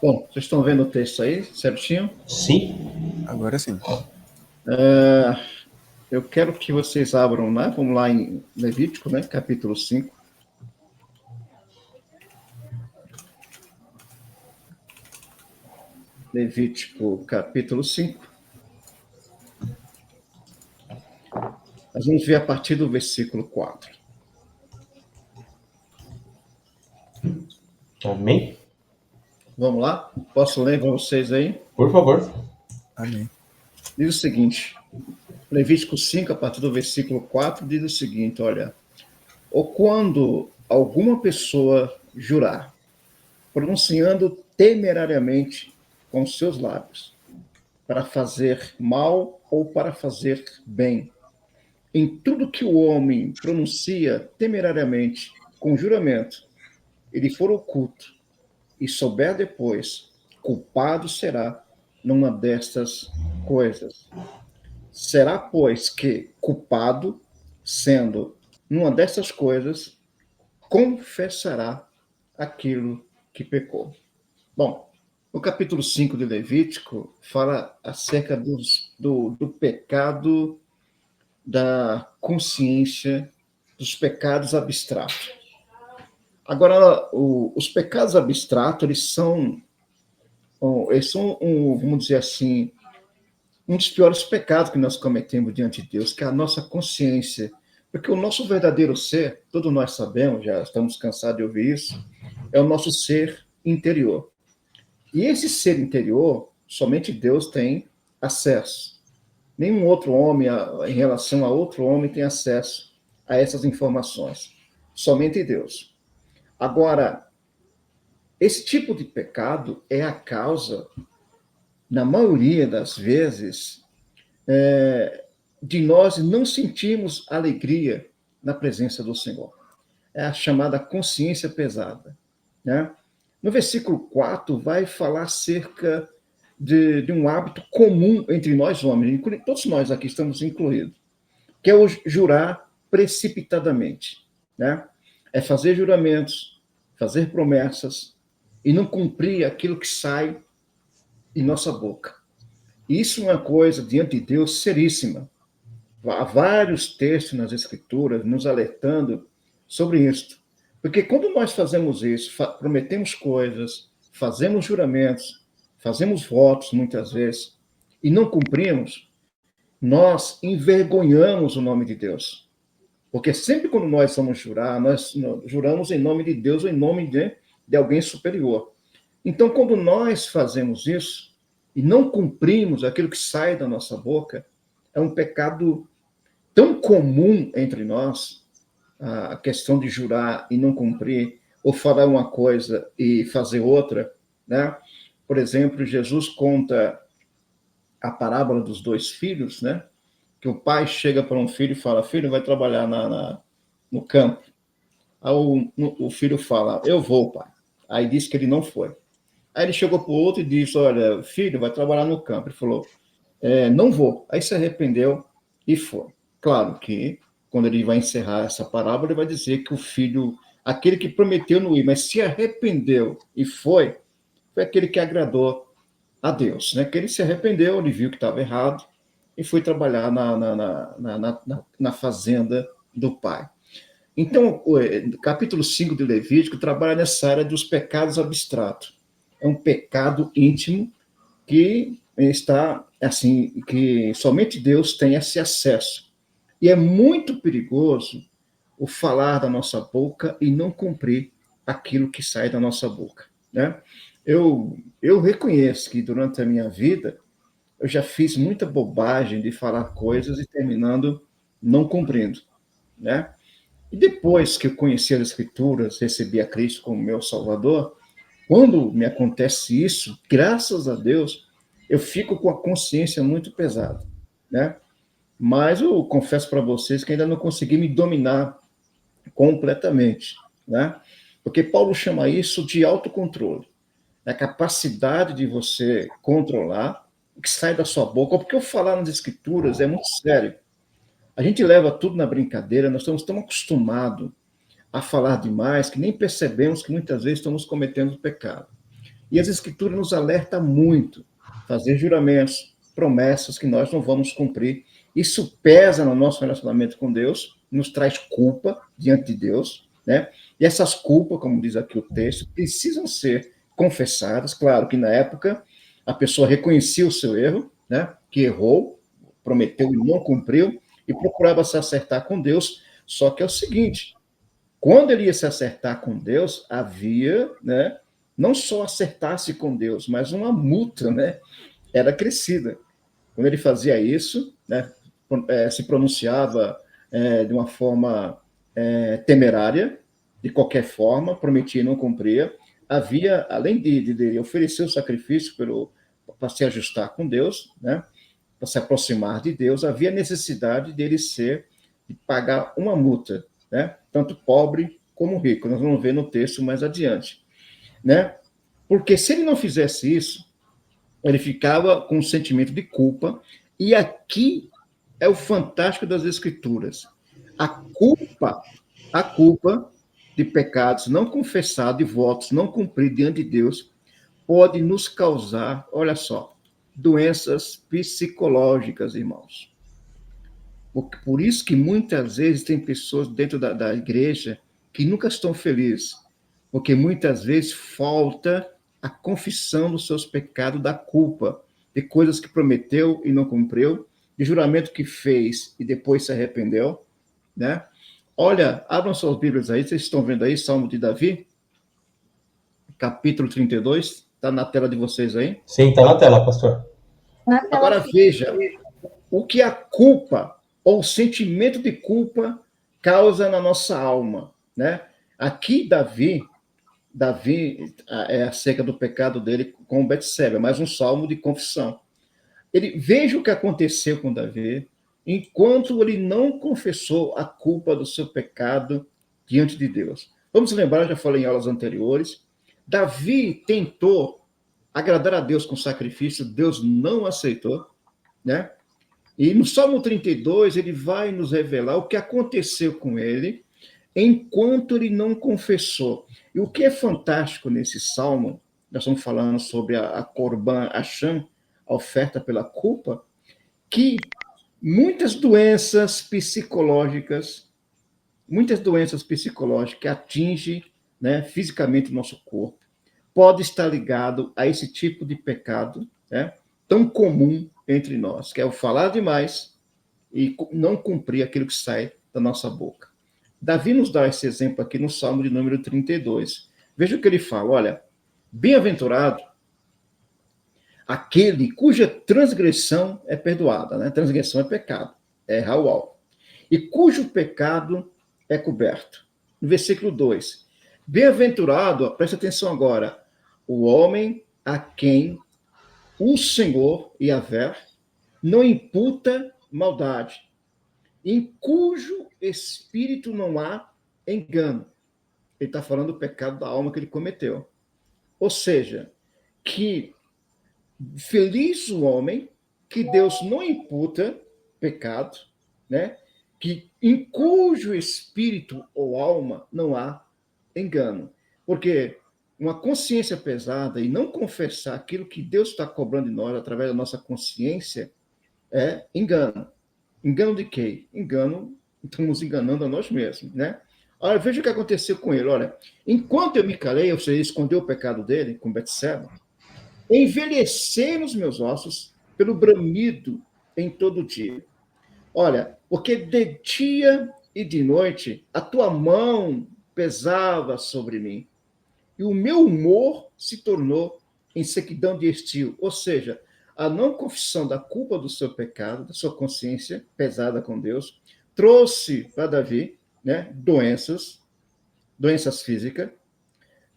Bom, vocês estão vendo o texto aí, certinho? Sim. Agora sim. Eu quero que vocês abram, né? Vamos lá em Levítico, né? Capítulo 5. Levítico, capítulo 5. Nós vamos ver a partir do versículo 4. Amém? Vamos lá? Posso ler para vocês aí? Por favor. Amém. Diz o seguinte, Levítico 5, a partir do versículo 4, diz o seguinte, olha, ou quando alguma pessoa jurar, pronunciando temerariamente com seus lábios, para fazer mal ou para fazer bem, em tudo que o homem pronuncia temerariamente, com juramento, ele for oculto e souber depois, culpado será numa destas coisas. Será, pois, que culpado, sendo numa dessas coisas, confessará aquilo que pecou. Bom, o capítulo 5 de Levítico fala acerca do pecado da consciência, dos pecados abstratos. Agora, os pecados abstratos, eles são vamos dizer assim, um dos piores pecados que nós cometemos diante de Deus, que é a nossa consciência. Porque o nosso verdadeiro ser, todos nós sabemos, já estamos cansados de ouvir isso, é o nosso ser interior. E esse ser interior, somente Deus tem acesso. Nenhum outro homem, em relação a outro homem, tem acesso a essas informações. Somente Deus. Agora, esse tipo de pecado é a causa, na maioria das vezes, de nós não sentirmos alegria na presença do Senhor. É a chamada consciência pesada. Né? No versículo 4, vai falar acerca de um hábito comum entre nós homens, todos nós aqui estamos incluídos, que é o jurar precipitadamente. Né? É fazer juramentos, fazer promessas e não cumprir aquilo que sai em nossa boca. Isso é uma coisa, diante de Deus, seríssima. Há vários textos nas Escrituras nos alertando sobre isto. Porque quando nós fazemos isso, prometemos coisas, fazemos juramentos, fazemos votos, muitas vezes, e não cumprimos, nós envergonhamos o nome de Deus. Porque sempre quando nós vamos jurar, nós juramos em nome de Deus ou em nome de alguém superior. Então, quando nós fazemos isso e não cumprimos aquilo que sai da nossa boca, é um pecado tão comum entre nós, a questão de jurar e não cumprir, ou falar uma coisa e fazer outra, né? Por exemplo, Jesus conta a parábola dos dois filhos, né? Que o pai chega para um filho e fala, filho, vai trabalhar no campo. Aí o filho fala, eu vou, pai. Aí disse que ele não foi. Aí ele chegou para o outro e disse, olha, filho, vai trabalhar no campo. Ele falou, não vou. Aí se arrependeu e foi. Claro que, quando ele vai encerrar essa parábola, ele vai dizer que o filho, aquele que prometeu não ir, mas se arrependeu e foi aquele que agradou a Deus. Né? Que ele se arrependeu, ele viu que estava errado e foi trabalhar na fazenda do pai. Então, o capítulo 5 de Levítico trabalha nessa área dos pecados abstratos. É um pecado íntimo que está, assim, que somente Deus tem esse acesso. E é muito perigoso o falar da nossa boca e não cumprir aquilo que sai da nossa boca. Né? Eu reconheço que durante a minha vida eu já fiz muita bobagem de falar coisas e terminando não cumprindo. Né? E depois que eu conheci as Escrituras, recebi a Cristo como meu Salvador, quando me acontece isso, graças a Deus, eu fico com a consciência muito pesada. Né? Mas eu confesso para vocês que ainda não consegui me dominar completamente, né? Porque Paulo chama isso de autocontrole, a capacidade de você controlar o que sai da sua boca, porque o falar nas Escrituras é muito sério. A gente leva tudo na brincadeira, nós estamos tão acostumados a falar demais que nem percebemos que muitas vezes estamos cometendo pecado. E as Escrituras nos alertam muito. Fazer juramentos, promessas que nós não vamos cumprir. Isso pesa no nosso relacionamento com Deus, nos traz culpa diante de Deus, né? E essas culpas, como diz aqui o texto, precisam ser confessadas. Claro que na época a pessoa reconhecia o seu erro, né? Que errou, prometeu e não cumpriu, e procurava se acertar com Deus. Só que é o seguinte, quando ele ia se acertar com Deus, havia, né, não só acertar-se com Deus, mas uma multa, né, era crescida. Quando ele fazia isso, né, se pronunciava de uma forma temerária, de qualquer forma, prometia e não cumpria, havia, além de oferecer o sacrifício para se ajustar com Deus, né, para se aproximar de Deus, havia necessidade de pagar uma multa, né, tanto pobre como rico. Nós vamos ver no texto mais adiante, né? Porque se ele não fizesse isso, ele ficava com um sentimento de culpa, e aqui é o fantástico das Escrituras. A culpa de pecados não confessados e votos não cumpridos diante de Deus pode nos causar, olha só, doenças psicológicas, irmãos. Por isso que muitas vezes tem pessoas dentro da igreja que nunca estão felizes, porque muitas vezes falta a confissão dos seus pecados, da culpa, de coisas que prometeu e não cumpriu, de juramento que fez e depois se arrependeu, né? Olha, abram suas Bíblias aí, vocês estão vendo aí, Salmo de Davi, capítulo 32, está na tela de vocês aí? Sim, está na tela, pastor. Agora veja o que a culpa ou o sentimento de culpa causa na nossa alma, né? Aqui Davi é acerca do pecado dele com Betseba, mais um salmo de confissão. Veja o que aconteceu com Davi enquanto ele não confessou a culpa do seu pecado diante de Deus. Vamos lembrar, já falei em aulas anteriores, Davi tentou agradar a Deus com sacrifício, Deus não aceitou, né? E no Salmo 32, ele vai nos revelar o que aconteceu com ele enquanto ele não confessou. E o que é fantástico nesse salmo, nós estamos falando sobre a Corban Hashem, a oferta pela culpa, que muitas doenças psicológicas que atingem, né, fisicamente o nosso corpo, pode estar ligado a esse tipo de pecado, né, tão comum entre nós, que é o falar demais e não cumprir aquilo que sai da nossa boca. Davi nos dá esse exemplo aqui no Salmo de número 32. Veja o que ele fala, olha, bem-aventurado aquele cuja transgressão é perdoada, né? Transgressão é pecado, é errar o alvo. E cujo pecado é coberto. No versículo 2, bem-aventurado, presta atenção agora, o homem a quem o Senhor, Yahvé, não imputa maldade, em cujo espírito não há engano. Ele está falando do pecado da alma que ele cometeu. Ou seja, que feliz o homem que Deus não imputa pecado, né? Que em cujo espírito ou alma não há engano. Porque uma consciência pesada e não confessar aquilo que Deus está cobrando de nós através da nossa consciência é engano. Engano de quê? Engano, estamos enganando a nós mesmos, né? Olha, veja o que aconteceu com ele. Olha, enquanto eu me calei, ou seja, escondeu o pecado dele com Betseba, envelheceram os meus ossos pelo bramido em todo dia. Olha, porque de dia e de noite a tua mão pesava sobre mim, e o meu humor se tornou em sequidão de estio, ou seja, a não confissão da culpa do seu pecado, da sua consciência pesada com Deus, trouxe para Davi, né, doenças físicas,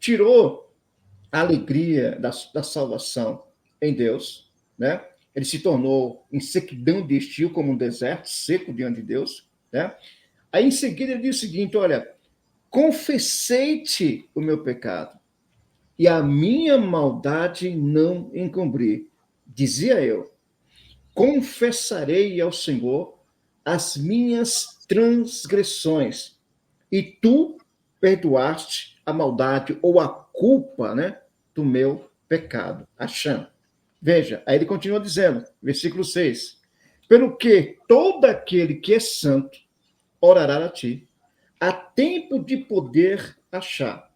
tirou a alegria da salvação em Deus, né? Ele se tornou em sequidão de estio, como um deserto seco diante de Deus, né? Aí em seguida ele diz o seguinte, olha, confessei-te o meu pecado e a minha maldade não encobri. Dizia eu, confessarei ao Senhor as minhas transgressões, e tu perdoaste a maldade ou a culpa, né, do meu pecado, Acham. Veja, aí ele continua dizendo, versículo 6, pelo que todo aquele que é santo orará a ti, há tempo de poder achar,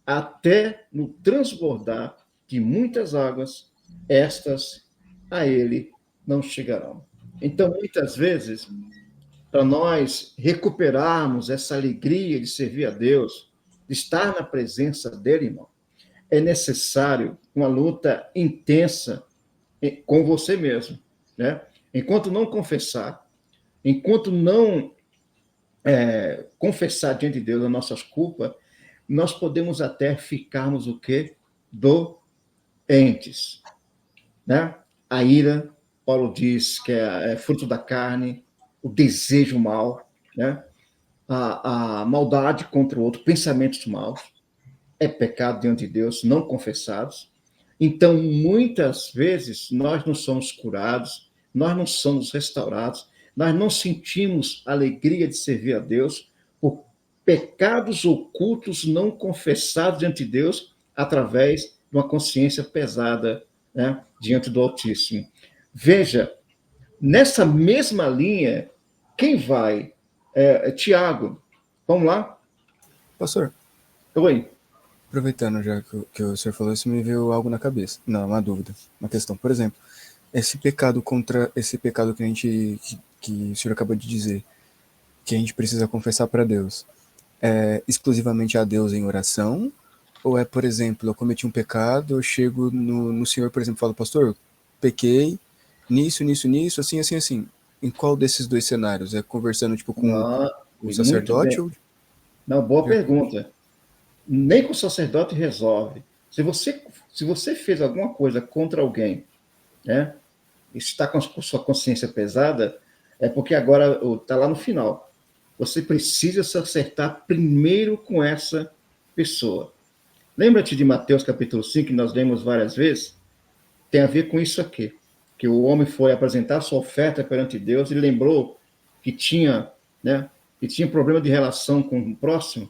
até no transbordar de muitas águas, estas a ele não chegarão. Então, muitas vezes, para nós recuperarmos essa alegria de servir a Deus, de estar na presença dele, irmão, é necessário uma luta intensa com você mesmo, né? Enquanto não confessar, enquanto não confessar diante de Deus as nossas culpas, nós podemos até ficarmos o quê? Doentes, né? A ira, Paulo diz que é fruto da carne, o desejo mal, né? A maldade contra o outro, pensamentos maus, é pecado diante de Deus, não confessados. Então, muitas vezes, nós não somos curados, nós não somos restaurados, nós não sentimos alegria de servir a Deus por pecados ocultos não confessados diante de Deus através de uma consciência pesada, né, diante do Altíssimo. Veja, nessa mesma linha, quem vai? Tiago. Vamos lá? Pastor, Oi. aproveitando já que o senhor falou, isso me veio algo na cabeça. Não, uma dúvida, uma questão. Por exemplo, esse pecado que o senhor acabou de dizer, que a gente precisa confessar para Deus, é exclusivamente a Deus em oração? Ou é, por exemplo, eu cometi um pecado, eu chego no senhor, por exemplo, e falo, pastor, pequei nisso, assim, assim, assim. Em qual desses dois cenários? É conversando tipo com Não, o muito sacerdote? bem. Ou... Não, boa pergunta. Nem com o sacerdote resolve. Se você fez alguma coisa contra alguém, né, e está com sua consciência pesada, é porque agora está lá no final. Você precisa se acertar primeiro com essa pessoa. Lembra-te de Mateus capítulo 5, que nós lemos várias vezes? Tem a ver com isso aqui. Que o homem foi apresentar sua oferta perante Deus e lembrou que tinha, né, que tinha problema de relação com o próximo.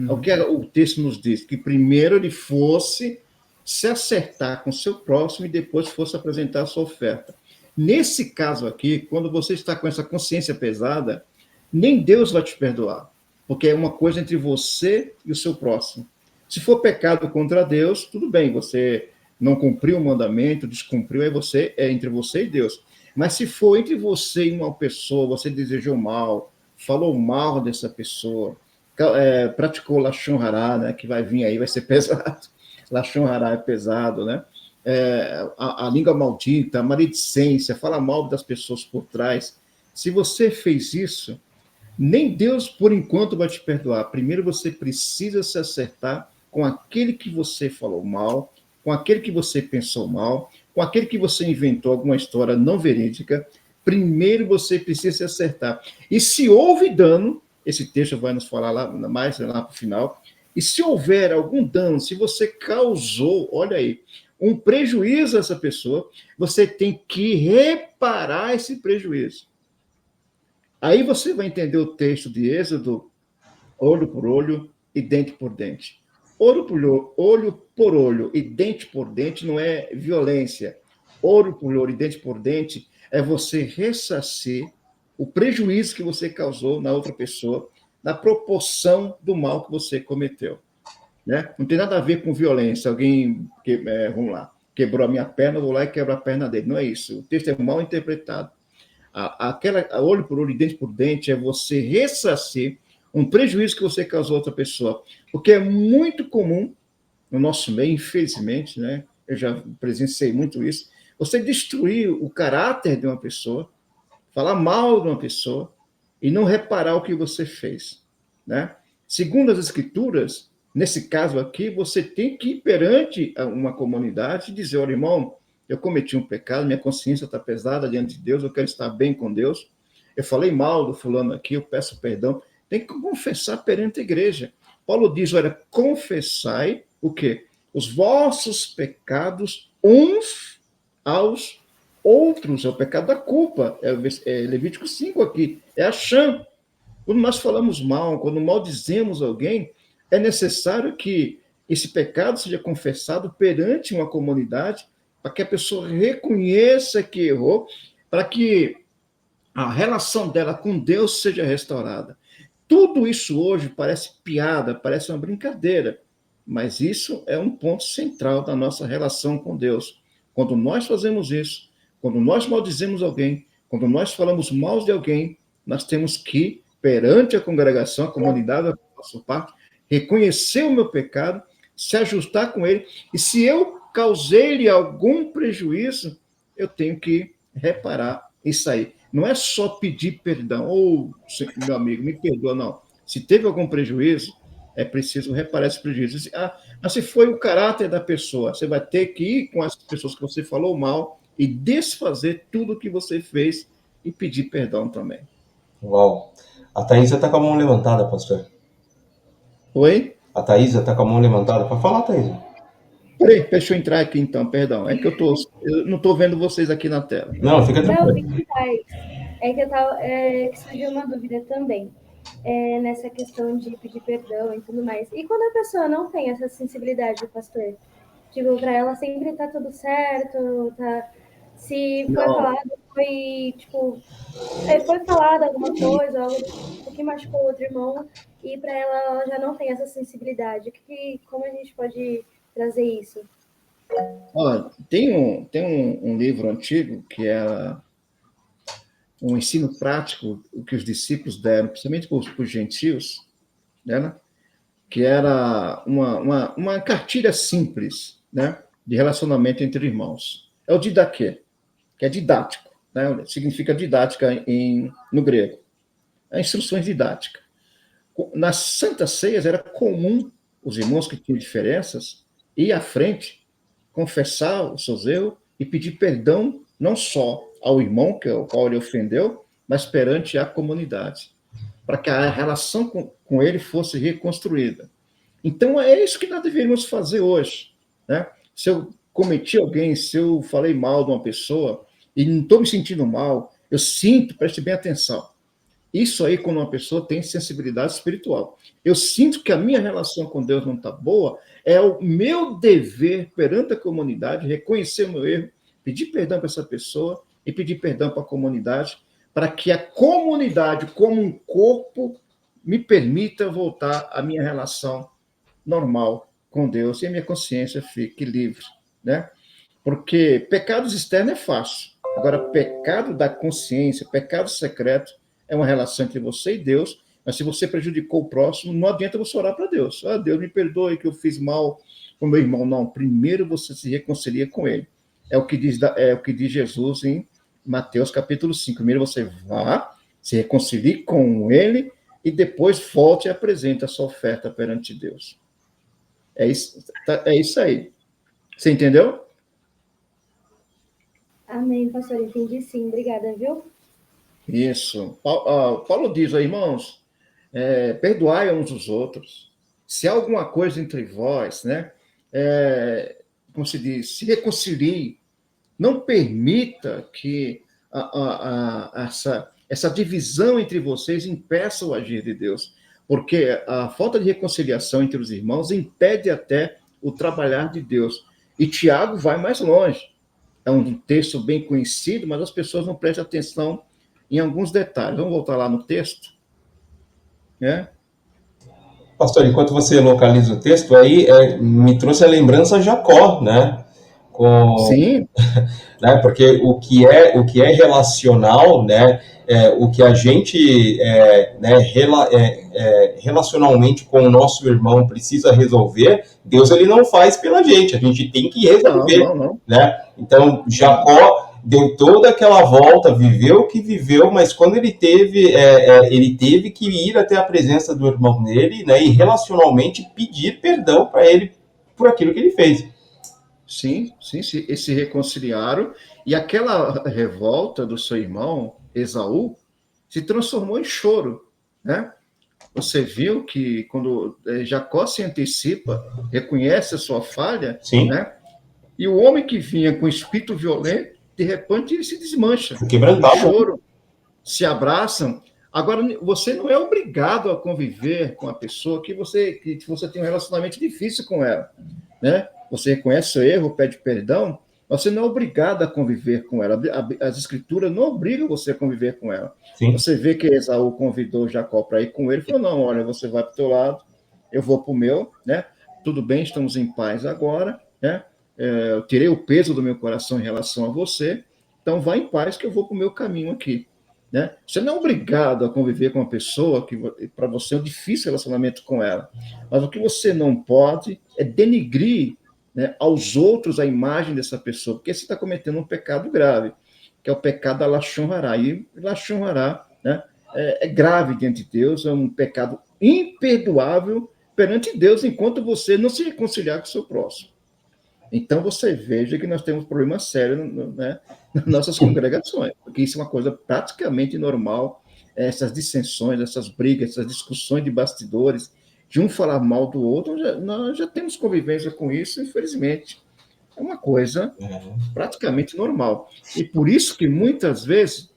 O que o texto nos diz? Que primeiro ele fosse se acertar com o seu próximo e depois fosse apresentar a sua oferta. Nesse caso aqui, quando você está com essa consciência pesada, nem Deus vai te perdoar, porque é uma coisa entre você e o seu próximo. Se for pecado contra Deus, tudo bem, você não cumpriu o mandamento, descumpriu, é entre você e Deus. Mas se for entre você e uma pessoa, você desejou mal, falou mal dessa pessoa, praticou Lashon Hará, né, que vai vir aí, vai ser pesado. Lashon Hará é pesado, né? A língua maldita, a maledicência, fala mal das pessoas por trás. Se você fez isso, nem Deus, por enquanto, vai te perdoar. Primeiro você precisa se acertar com aquele que você falou mal, com aquele que você pensou mal, com aquele que você inventou alguma história não verídica. Primeiro você precisa se acertar. E se houve dano, esse texto vai nos falar lá mais lá para o final, e se houver algum dano, se você causou, olha aí, um prejuízo a essa pessoa, você tem que reparar esse prejuízo. Aí você vai entender o texto de Êxodo, olho por olho e dente por dente. Olho por olho e dente por dente não é violência. Olho por olho e dente por dente é você ressarcir o prejuízo que você causou na outra pessoa, na proporção do mal que você cometeu. Né? Não tem nada a ver com violência. Alguém, vamos lá, quebrou a minha perna, eu vou lá e quebro a perna dele. Não é isso. O texto é mal interpretado. Olho por olho e dente por dente é você ressarcir um prejuízo que você causou a outra pessoa. Porque é muito comum no nosso meio, infelizmente, né? Eu já presenciei muito isso, você destruir o caráter de uma pessoa, falar mal de uma pessoa e não reparar o que você fez, né? Segundo as Escrituras, nesse caso aqui, você tem que ir perante uma comunidade e dizer, olha, irmão, eu cometi um pecado, minha consciência está pesada diante de Deus, eu quero estar bem com Deus, eu falei mal do fulano aqui, eu peço perdão. Tem que confessar perante a igreja. Paulo diz, olha, confessai o quê? Os vossos pecados uns aos outros, é o pecado da culpa, é Levítico 5 aqui, é a Acham. Quando nós falamos mal, quando maldizemos alguém, é necessário que esse pecado seja confessado perante uma comunidade, para que a pessoa reconheça que errou, para que a relação dela com Deus seja restaurada. Tudo isso hoje parece piada, parece uma brincadeira, mas isso é um ponto central da nossa relação com Deus. Quando nós fazemos isso, quando nós maldizemos alguém, quando nós falamos mal de alguém, nós temos que, perante a congregação, a comunidade da nossa parte, reconhecer o meu pecado, se ajustar com ele, e se eu causei-lhe algum prejuízo, eu tenho que reparar e sair. Não é só pedir perdão, ou, meu amigo, me perdoa, não. Se teve algum prejuízo, é preciso reparar esse prejuízo. Mas se foi o caráter da pessoa, você vai ter que ir com as pessoas que você falou mal e desfazer tudo o que você fez e pedir perdão também. Uau. A Thaisa está com a mão levantada, pastor. Oi? A Thaisa está com a mão levantada. Para falar, Thaisa. Peraí, deixa eu entrar aqui então, perdão. É que eu não estou vendo vocês aqui na tela. Não, fica tranquilo. É que eu tava, que surgiu uma dúvida também, nessa questão de pedir perdão e tudo mais. E quando a pessoa não tem essa sensibilidade, pastor? Tipo, para ela sempre tá tudo certo, tá... Se foi falado, foi falado alguma coisa, algo que machucou outro irmão, e para ela já não tem essa sensibilidade. Como a gente pode trazer isso? Olha, tem um livro antigo que é um ensino prático que os discípulos deram, principalmente para os gentios, né? Que era uma cartilha simples, né, de relacionamento entre irmãos. É o didaquê, que é didático, né? Significa didática no grego. É instruções didáticas. Nas Santas Ceias era comum os irmãos que tinham diferenças ir à frente, confessar os seus erros e pedir perdão não só ao irmão ao qual ele ofendeu, mas perante a comunidade, para que a relação com ele fosse reconstruída. Então, é isso que nós deveríamos fazer hoje, né? Se eu cometi alguém, se eu falei mal de uma pessoa e não estou me sentindo mal, eu sinto, preste bem atenção, isso aí quando uma pessoa tem sensibilidade espiritual. Eu sinto que a minha relação com Deus não está boa, é o meu dever perante a comunidade reconhecer o meu erro, pedir perdão para essa pessoa e pedir perdão para a comunidade, para que a comunidade, como um corpo, me permita voltar à minha relação normal com Deus e a minha consciência fique livre, né? Porque pecados externos é fácil. Agora, pecado da consciência, pecado secreto, é uma relação entre você e Deus, mas se você prejudicou o próximo, não adianta você orar para Deus. Deus, me perdoe que eu fiz mal com meu irmão. Não, primeiro você se reconcilia com ele. É o que diz Jesus em Mateus capítulo 5. Primeiro você vá, se reconcilie com ele e depois volte e apresente a sua oferta perante Deus. É isso aí. Você entendeu? Amém, pastor. Entendi sim. Obrigada, viu? Isso. Paulo diz aí, irmãos, perdoai uns os outros. Se há alguma coisa entre vós, né? Como se diz, se reconcilie. Não permita que essa divisão entre vocês impeça o agir de Deus, porque a falta de reconciliação entre os irmãos impede até o trabalhar de Deus. E Tiago vai mais longe. É um texto bem conhecido, mas as pessoas não prestam atenção em alguns detalhes. Vamos voltar lá no texto? Pastor, enquanto você localiza o texto, aí me trouxe a lembrança Jacó, né? Sim. Né? Porque o que é relacional, né? O que a gente relacionalmente com o nosso irmão precisa resolver, Deus ele não faz pela gente, a gente tem que resolver. Não. Né? Então, Jacó deu toda aquela volta, viveu o que viveu, mas quando ele teve que ir até a presença do irmão dele, né, e relacionalmente pedir perdão para ele por aquilo que ele fez. Sim, se reconciliaram, e aquela revolta do seu irmão, Esaú, se transformou em choro, né? Você viu que quando Jacó se antecipa, reconhece a sua falha, né? E o homem que vinha com espírito violento, de repente ele se desmancha. Quebrantado. Choro, se abraçam. Agora, você não é obrigado a conviver com a pessoa que você tem um relacionamento difícil com ela, né? Você reconhece seu erro, pede perdão, você não é obrigado a conviver com ela. As escrituras não obrigam você a conviver com ela. Sim. Você vê que Esaú convidou Jacó para ir com ele, falou, não, olha, você vai para o teu lado, eu vou para o meu, né? Tudo bem, estamos em paz agora, né? Eu tirei o peso do meu coração em relação a você, então vá em paz que eu vou para o meu caminho aqui. Né? Você não é obrigado a conviver com uma pessoa que para você é um difícil relacionamento com ela, mas o que você não pode é denigrir, né, aos outros a imagem dessa pessoa, porque você está cometendo um pecado grave, que é o pecado da Lashon Hará. E Lashon Hará, né, é grave diante de Deus, é um pecado imperdoável perante Deus, enquanto você não se reconciliar com o seu próximo. Então, você veja que nós temos problemas sérios, né, nas nossas congregações, porque isso é uma coisa praticamente normal, essas dissensões, essas brigas, essas discussões de bastidores, de um falar mal do outro, nós já temos convivência com isso, infelizmente. É uma coisa praticamente normal. E por isso que muitas vezes,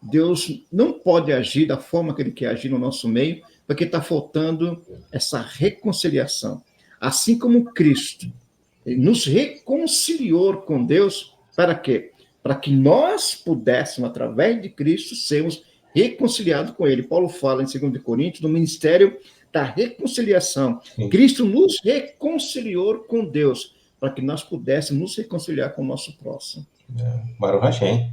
Deus não pode agir da forma que Ele quer agir no nosso meio, porque está faltando essa reconciliação. Assim como Cristo nos reconciliou com Deus, para quê? Para que nós pudéssemos, através de Cristo, sermos reconciliados com Ele. Paulo fala em 2 Coríntios, no ministério da reconciliação. Sim. Cristo nos reconciliou com Deus, para que nós pudéssemos nos reconciliar com o nosso próximo. Baruch Hashem.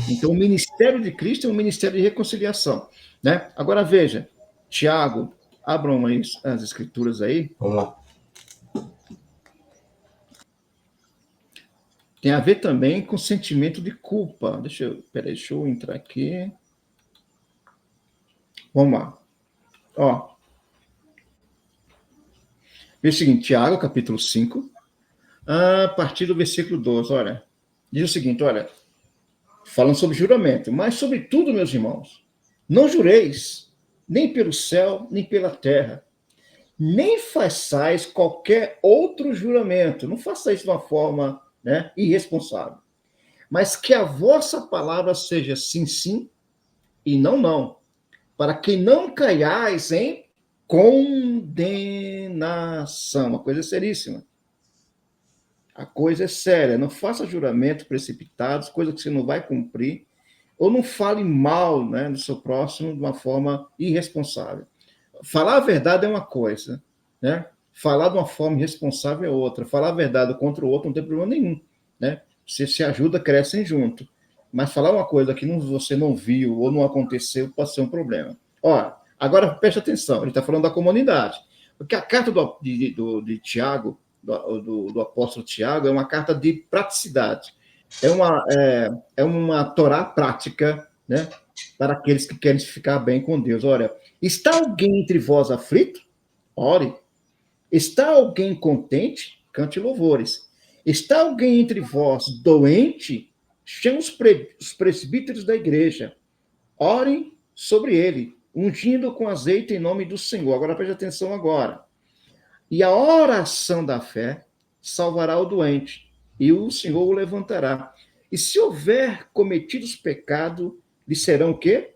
Então, o ministério de Cristo é um ministério de reconciliação. Né? Agora, veja, Tiago, abram aí as escrituras aí. Vamos lá. Tem a ver também com sentimento de culpa. Deixa eu entrar aqui. Vamos lá. Ó. Veja o seguinte, Tiago, capítulo 5, a partir do versículo 12, olha. Diz o seguinte, olha, falando sobre juramento, mas sobretudo, meus irmãos, não jureis, nem pelo céu, nem pela terra, nem façais qualquer outro juramento. Não faça isso de uma forma, né, irresponsável. Mas que a vossa palavra seja sim, sim, e não, não, para que não caiais em condenação. Uma coisa seríssima. A coisa é séria. Não faça juramentos precipitados, coisa que você não vai cumprir, ou não fale mal, né, do seu próximo de uma forma irresponsável. Falar a verdade é uma coisa, né? Falar de uma forma irresponsável é outra. Falar a verdade contra o outro não tem problema nenhum, né? Você se ajuda, crescem junto. Mas falar uma coisa que você não viu ou não aconteceu pode ser um problema. Ó, agora preste atenção, ele está falando da comunidade. Porque a carta de Tiago, do apóstolo Tiago, é uma carta de praticidade. É uma Torá prática, né, para aqueles que querem ficar bem com Deus. Olha, está alguém entre vós aflito? Ore. Está alguém contente? Cante louvores. Está alguém entre vós doente? Chame os presbíteros da igreja. Orem sobre ele, ungindo com azeite em nome do Senhor. Agora preste atenção agora. E a oração da fé salvará o doente, e o Senhor o levantará. E se houver cometidos pecado, lhe serão o quê?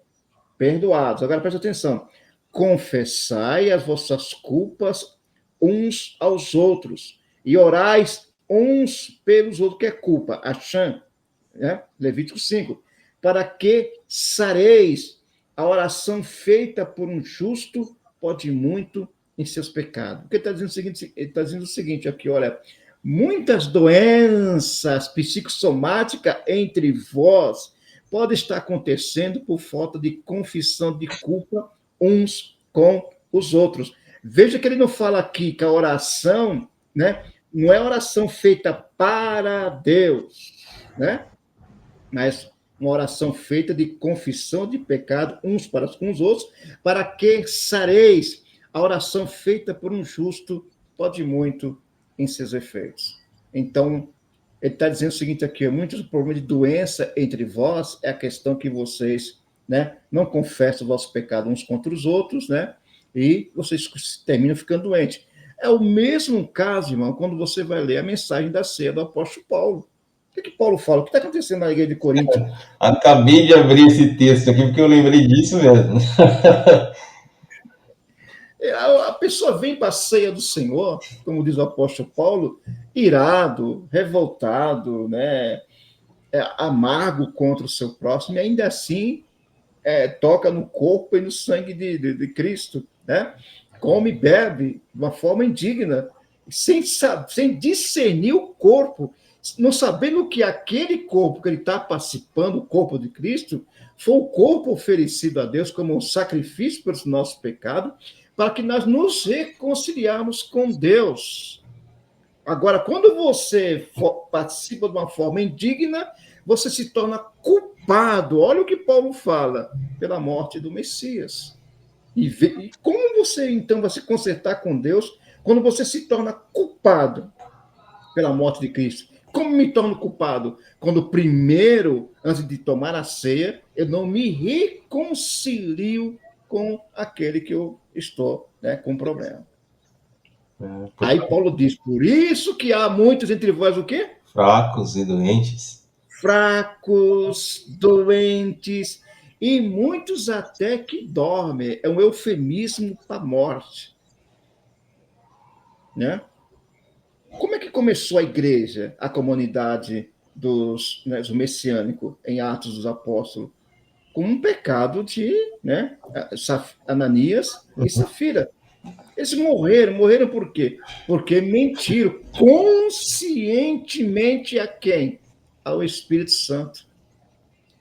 Perdoados. Agora preste atenção. Confessai as vossas culpas uns aos outros, e orais uns pelos outros, que é culpa, Acham, né? Levítico 5, para que sareis. A oração feita por um justo pode muito em seus pecados. Porque ele está dizendo o seguinte aqui, olha, muitas doenças psicossomáticas entre vós podem estar acontecendo por falta de confissão de culpa uns com os outros. Veja que ele não fala aqui que a oração, né, não é oração feita para Deus, né, mas uma oração feita de confissão de pecado uns para com os outros, para que sareis. A oração feita por um justo pode muito em seus efeitos. Então, ele está dizendo o seguinte aqui, muitos problemas de doença entre vós é a questão que vocês, né, não confessam o vosso pecado uns contra os outros, né, e vocês terminam ficando doentes. É o mesmo caso, irmão, quando você vai ler a mensagem da ceia do apóstolo Paulo. O que Paulo fala? O que está acontecendo na igreja de Corinto? Acabei de abrir esse texto aqui porque eu lembrei disso mesmo. A pessoa vem para a ceia do Senhor, como diz o apóstolo Paulo, irado, revoltado, né? Amargo contra o seu próximo, e ainda assim toca no corpo e no sangue de Cristo, né? Come e bebe de uma forma indigna, sem discernir o corpo, não sabendo que aquele corpo que ele está participando, o corpo de Cristo, foi o corpo oferecido a Deus como um sacrifício pelos nossos pecados, para que nós nos reconciliarmos com Deus. Agora, quando você participa de uma forma indigna, você se torna culpado. Olha o que Paulo fala, pela morte do Messias. E como você, então, vai se consertar com Deus quando você se torna culpado pela morte de Cristo? Como me torno culpado? Quando primeiro, antes de tomar a ceia, eu não me reconcilio com aquele que eu estou, né, com problema. Aí Paulo diz, por isso que há muitos entre vós o quê? Fracos e doentes. Fracos, doentes, e muitos até que dormem. É um eufemismo para a morte. Né? Como é que começou a igreja, a comunidade do messiânico, em Atos dos Apóstolos? Com um pecado de, né, Ananias e Safira. Eles morreram por quê? Porque mentiram conscientemente a quem? Ao Espírito Santo.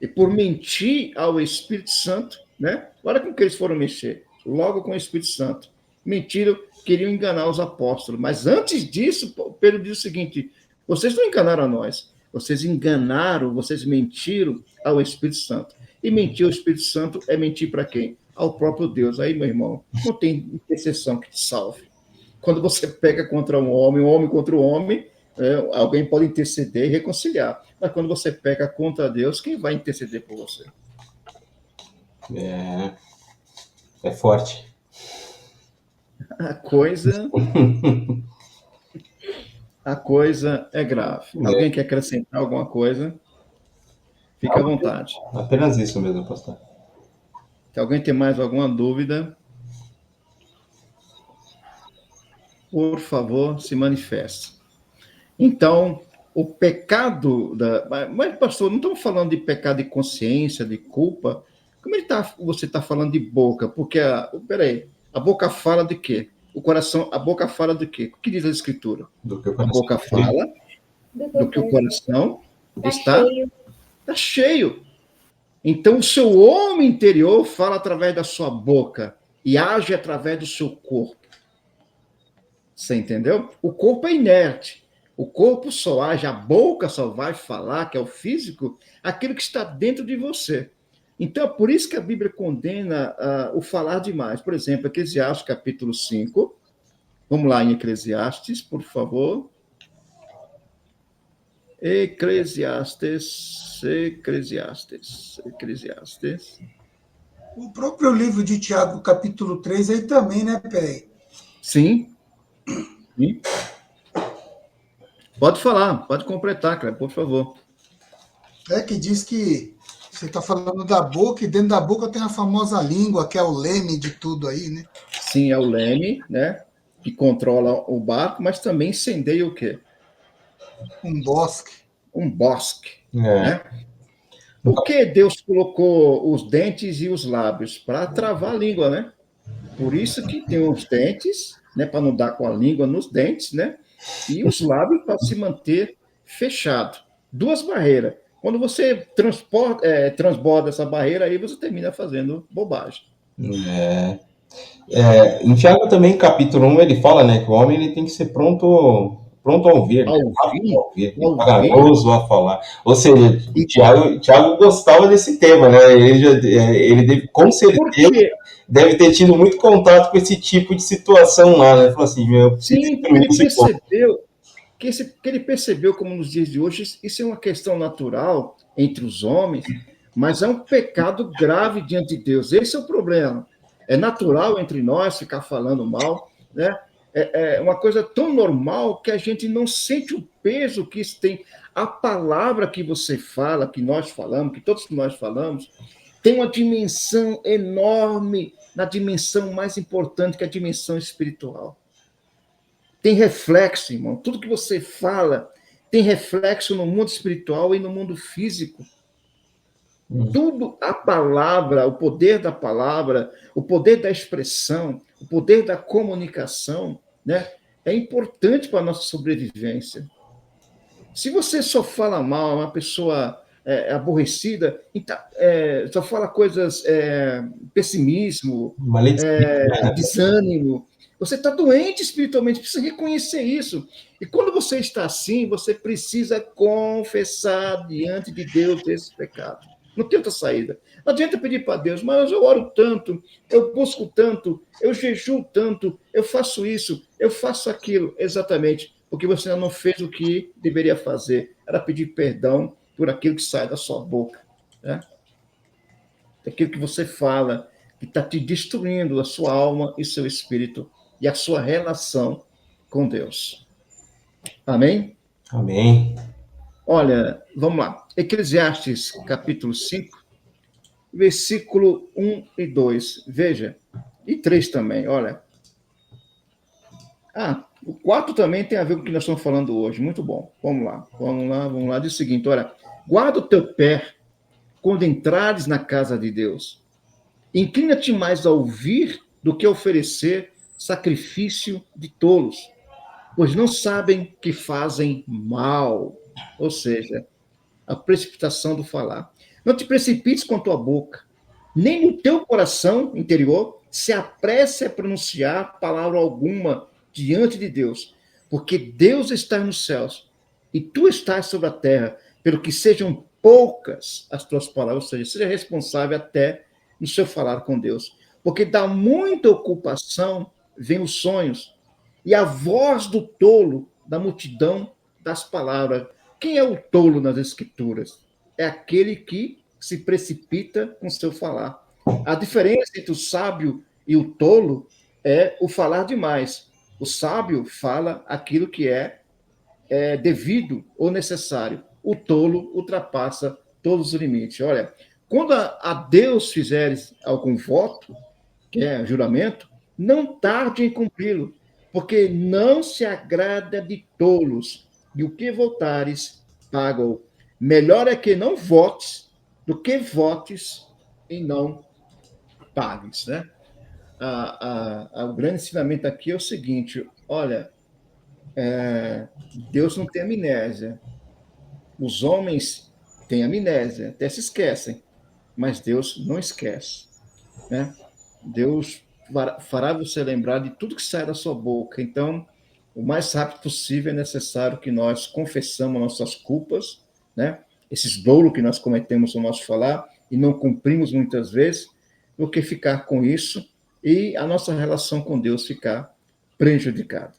E por mentir ao Espírito Santo, né? Olha com que eles foram mexer, logo com o Espírito Santo. Mentiram, queriam enganar os apóstolos. Mas antes disso, Pedro diz o seguinte, vocês não enganaram a nós, vocês mentiram ao Espírito Santo. E mentir ao Espírito Santo é mentir para quem? Ao próprio Deus. Aí, meu irmão, não tem intercessão que te salve. Quando você pega contra um homem contra o homem, alguém pode interceder e reconciliar. Mas quando você peca contra Deus, quem vai interceder por você? É forte. A coisa é grave. Alguém quer acrescentar alguma coisa? Fique à vontade. Apenas isso mesmo, pastor. Se alguém tem mais alguma dúvida, por favor, se manifeste. Então, o pecado Mas, pastor, não estamos falando de pecado de consciência, de culpa. Como você está falando de boca? Porque, peraí, a boca fala de quê? A boca fala de quê? O que diz a Escritura? A boca fala do que o coração está cheio. Então, o seu homem interior fala através da sua boca e age através do seu corpo. Você entendeu? O corpo é inerte. O corpo só age, a boca só vai falar, que é o físico, aquilo que está dentro de você. Então, é por isso que a Bíblia condena o falar demais. Por exemplo, Eclesiastes, capítulo 5. Vamos lá em Eclesiastes, por favor. Eclesiastes. O próprio livro de Tiago, capítulo 3, aí também, né, Pé? Sim. Pode falar, pode completar, cara, por favor. Que diz que você está falando da boca, e dentro da boca tem a famosa língua, que é o leme de tudo aí, né? Sim, é o leme, né? Que controla o barco, mas também incendeia o quê? Um bosque. Né? Por que Deus colocou os dentes e os lábios? Para travar a língua, né? Por isso que tem os dentes, né? Para não dar com a língua nos dentes, né? E os lábios para se manter fechado. Duas barreiras. Quando você transborda essa barreira, aí você termina fazendo bobagem. Em Tiago também, capítulo 1, ele fala, né, que o homem ele tem que ser pronto a ouvir, vagaroso a falar. Ou seja, Tiago gostava desse tema, né? Ele deve, com certeza, deve ter tido muito contato com esse tipo de situação lá, né? Falou assim, sim, ele percebeu, como nos dias de hoje, isso é uma questão natural entre os homens, mas é um pecado grave diante de Deus. Esse é o problema. É natural entre nós ficar falando mal, né? é uma coisa tão normal que a gente não sente o peso que isso tem. A palavra que você fala, que nós falamos, que todos nós falamos, tem uma dimensão enorme, na dimensão mais importante, que é a dimensão espiritual. Tem reflexo, irmão. Tudo que você fala tem reflexo no mundo espiritual e no mundo físico. Tudo, a palavra, o poder da palavra, o poder da expressão, o poder da comunicação, né, é importante para a nossa sobrevivência. Se você só fala mal, uma pessoa aborrecida, então, só fala coisas, pessimismo, desânimo, você está doente espiritualmente, precisa reconhecer isso. E quando você está assim, você precisa confessar diante de Deus esse pecado. Não tem outra saída. Não adianta pedir para Deus, mas eu oro tanto, eu busco tanto, eu jejuo tanto, eu faço isso, eu faço aquilo. Exatamente, porque você ainda não fez o que deveria fazer. Era pedir perdão por aquilo que sai da sua boca, né? Aquilo que você fala, que está te destruindo a sua alma e seu espírito e a sua relação com Deus. Amém? Amém. Olha, vamos lá. Eclesiastes, capítulo 5, versículo 1 e 2. Veja. E 3 também, olha. O 4 também tem a ver com o que nós estamos falando hoje. Muito bom. Vamos lá. Diz o seguinte, olha. Guarda o teu pé quando entrares na casa de Deus. Inclina-te mais a ouvir do que a oferecer sacrifício de tolos, pois não sabem que fazem mal. Ou seja, a precipitação do falar. Não te precipites com a tua boca, nem no teu coração interior se apresse a pronunciar palavra alguma diante de Deus, porque Deus está nos céus e tu estás sobre a terra, pelo que sejam poucas as tuas palavras, ou seja, seja responsável até no seu falar com Deus, porque da muita ocupação vem os sonhos, e a voz do tolo da multidão das palavras. Quem é o tolo nas Escrituras? É aquele que se precipita com seu falar. A diferença entre o sábio e o tolo é o falar demais. O sábio fala aquilo que é devido ou necessário. O tolo ultrapassa todos os limites. Olha, quando a Deus fizeres algum voto, que é juramento, não tarde em cumpri-lo, porque não se agrada de tolos, e o que votares, paga-o. Melhor é que não votes do que votes e não pagues, né? O grande ensinamento aqui é o seguinte, olha, Deus não tem amnésia. Os homens têm amnésia, até se esquecem, mas Deus não esquece, né? Deus fará você lembrar de tudo que sai da sua boca. Então, o mais rápido possível é necessário que nós confessamos nossas culpas, né? Esses doulos que nós cometemos no nosso falar e não cumprimos muitas vezes, do que ficar com isso e a nossa relação com Deus ficar prejudicada.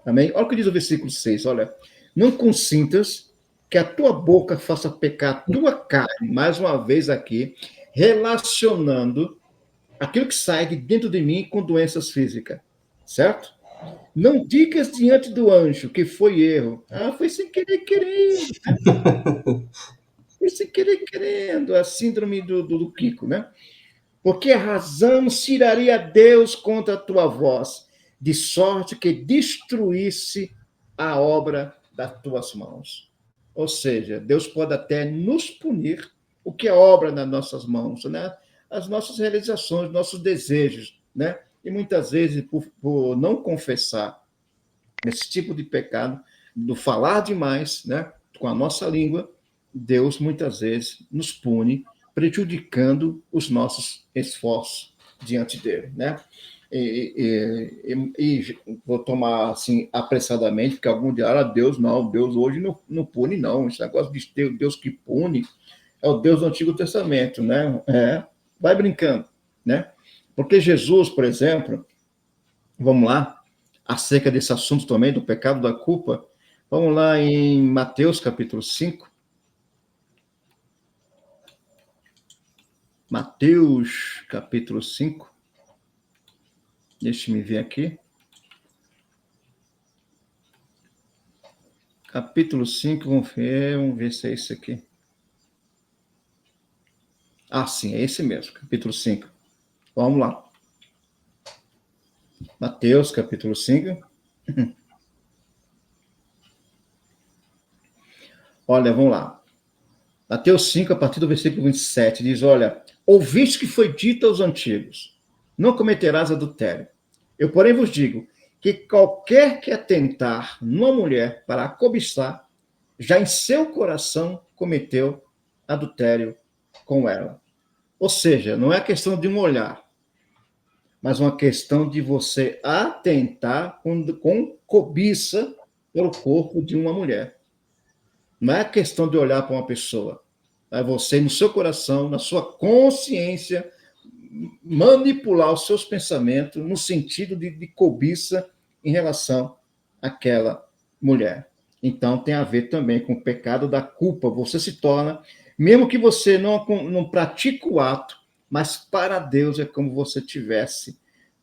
Amém? Olha o que diz o versículo 6, olha. Não consintas que a tua boca faça pecar a tua carne, mais uma vez aqui, relacionando aquilo que sai de dentro de mim com doenças físicas, certo? Não digas diante do anjo que foi erro. Foi sem querer querendo. Foi sem querer querendo. A síndrome do Kiko, né? Porque a razão se iraria a Deus contra a tua voz, de sorte que destruísse a obra das tuas mãos. Ou seja, Deus pode até nos punir, o que é obra nas nossas mãos, né? As nossas realizações, nossos desejos, né? E muitas vezes, por não confessar esse tipo de pecado, do falar demais, né? Com a nossa língua, Deus muitas vezes nos pune, prejudicando os nossos esforços diante dele, né? E vou tomar assim apressadamente, porque algum dia, Deus não, Deus hoje não pune, não. Esse negócio de ter Deus que pune é o Deus do Antigo Testamento, né? Vai brincando, né? Porque Jesus, por exemplo, vamos lá, acerca desse assunto também, do pecado da culpa, vamos lá em Mateus capítulo 5. Mateus capítulo 5. Deixa-me ver aqui. Capítulo 5, vamos ver se é esse aqui. Ah, sim, é esse mesmo, capítulo 5. Vamos lá. Mateus, capítulo 5. Olha, vamos lá. Mateus 5, a partir do versículo 27, diz, olha, ouviste que foi dito aos antigos, não cometerás adultério. Eu, porém, vos digo que qualquer que atentar numa mulher para a cobiçar, já em seu coração cometeu adultério com ela. Ou seja, não é questão de um olhar, mas uma questão de você atentar com cobiça pelo corpo de uma mulher. Não é questão de olhar para uma pessoa. É você, no seu coração, na sua consciência, manipular os seus pensamentos no sentido de cobiça em relação àquela mulher. Então, tem a ver também com o pecado da culpa. Você se torna, mesmo que você não pratique o ato, mas para Deus é como você tivesse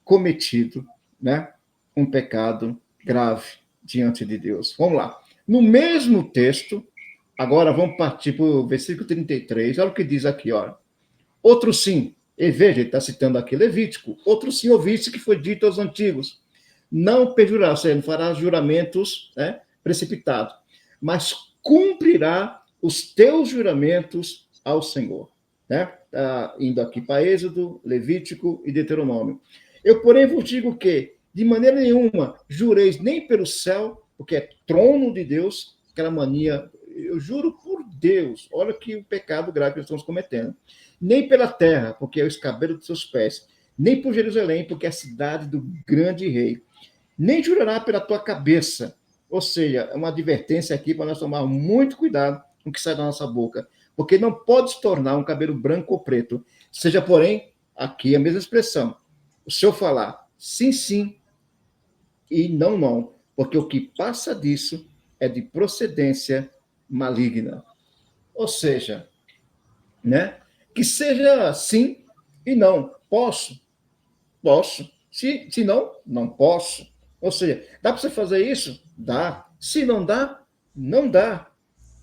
cometido, né, um pecado grave diante de Deus. Vamos lá. No mesmo texto, agora vamos partir para o versículo 33, olha o que diz aqui, olha. Outro sim, e veja, ele está citando aqui Levítico, outro sim ouviste que foi dito aos antigos, não perjurará, ou seja, não fará juramentos, né, precipitados, mas cumprirá os teus juramentos ao Senhor. Né? Tá indo aqui para Êxodo, Levítico e Deuteronômio. Eu, porém, vos digo que, de maneira nenhuma, jureis nem pelo céu, porque é trono de Deus, aquela mania, eu juro por Deus, olha que o pecado grave que nós estamos cometendo, nem pela terra, porque é o escabelo dos seus pés, nem por Jerusalém, porque é a cidade do grande rei, nem jurará pela tua cabeça, ou seja, é uma advertência aqui para nós tomar muito cuidado com o que sai da nossa boca, porque não pode se tornar um cabelo branco ou preto, seja, porém, aqui a mesma expressão, o seu falar sim, sim e não, não, porque o que passa disso é de procedência maligna. Ou seja, né, que seja sim e não. Posso? Posso. Se não, não posso. Ou seja, dá para você fazer isso? Dá. Se não dá, não dá.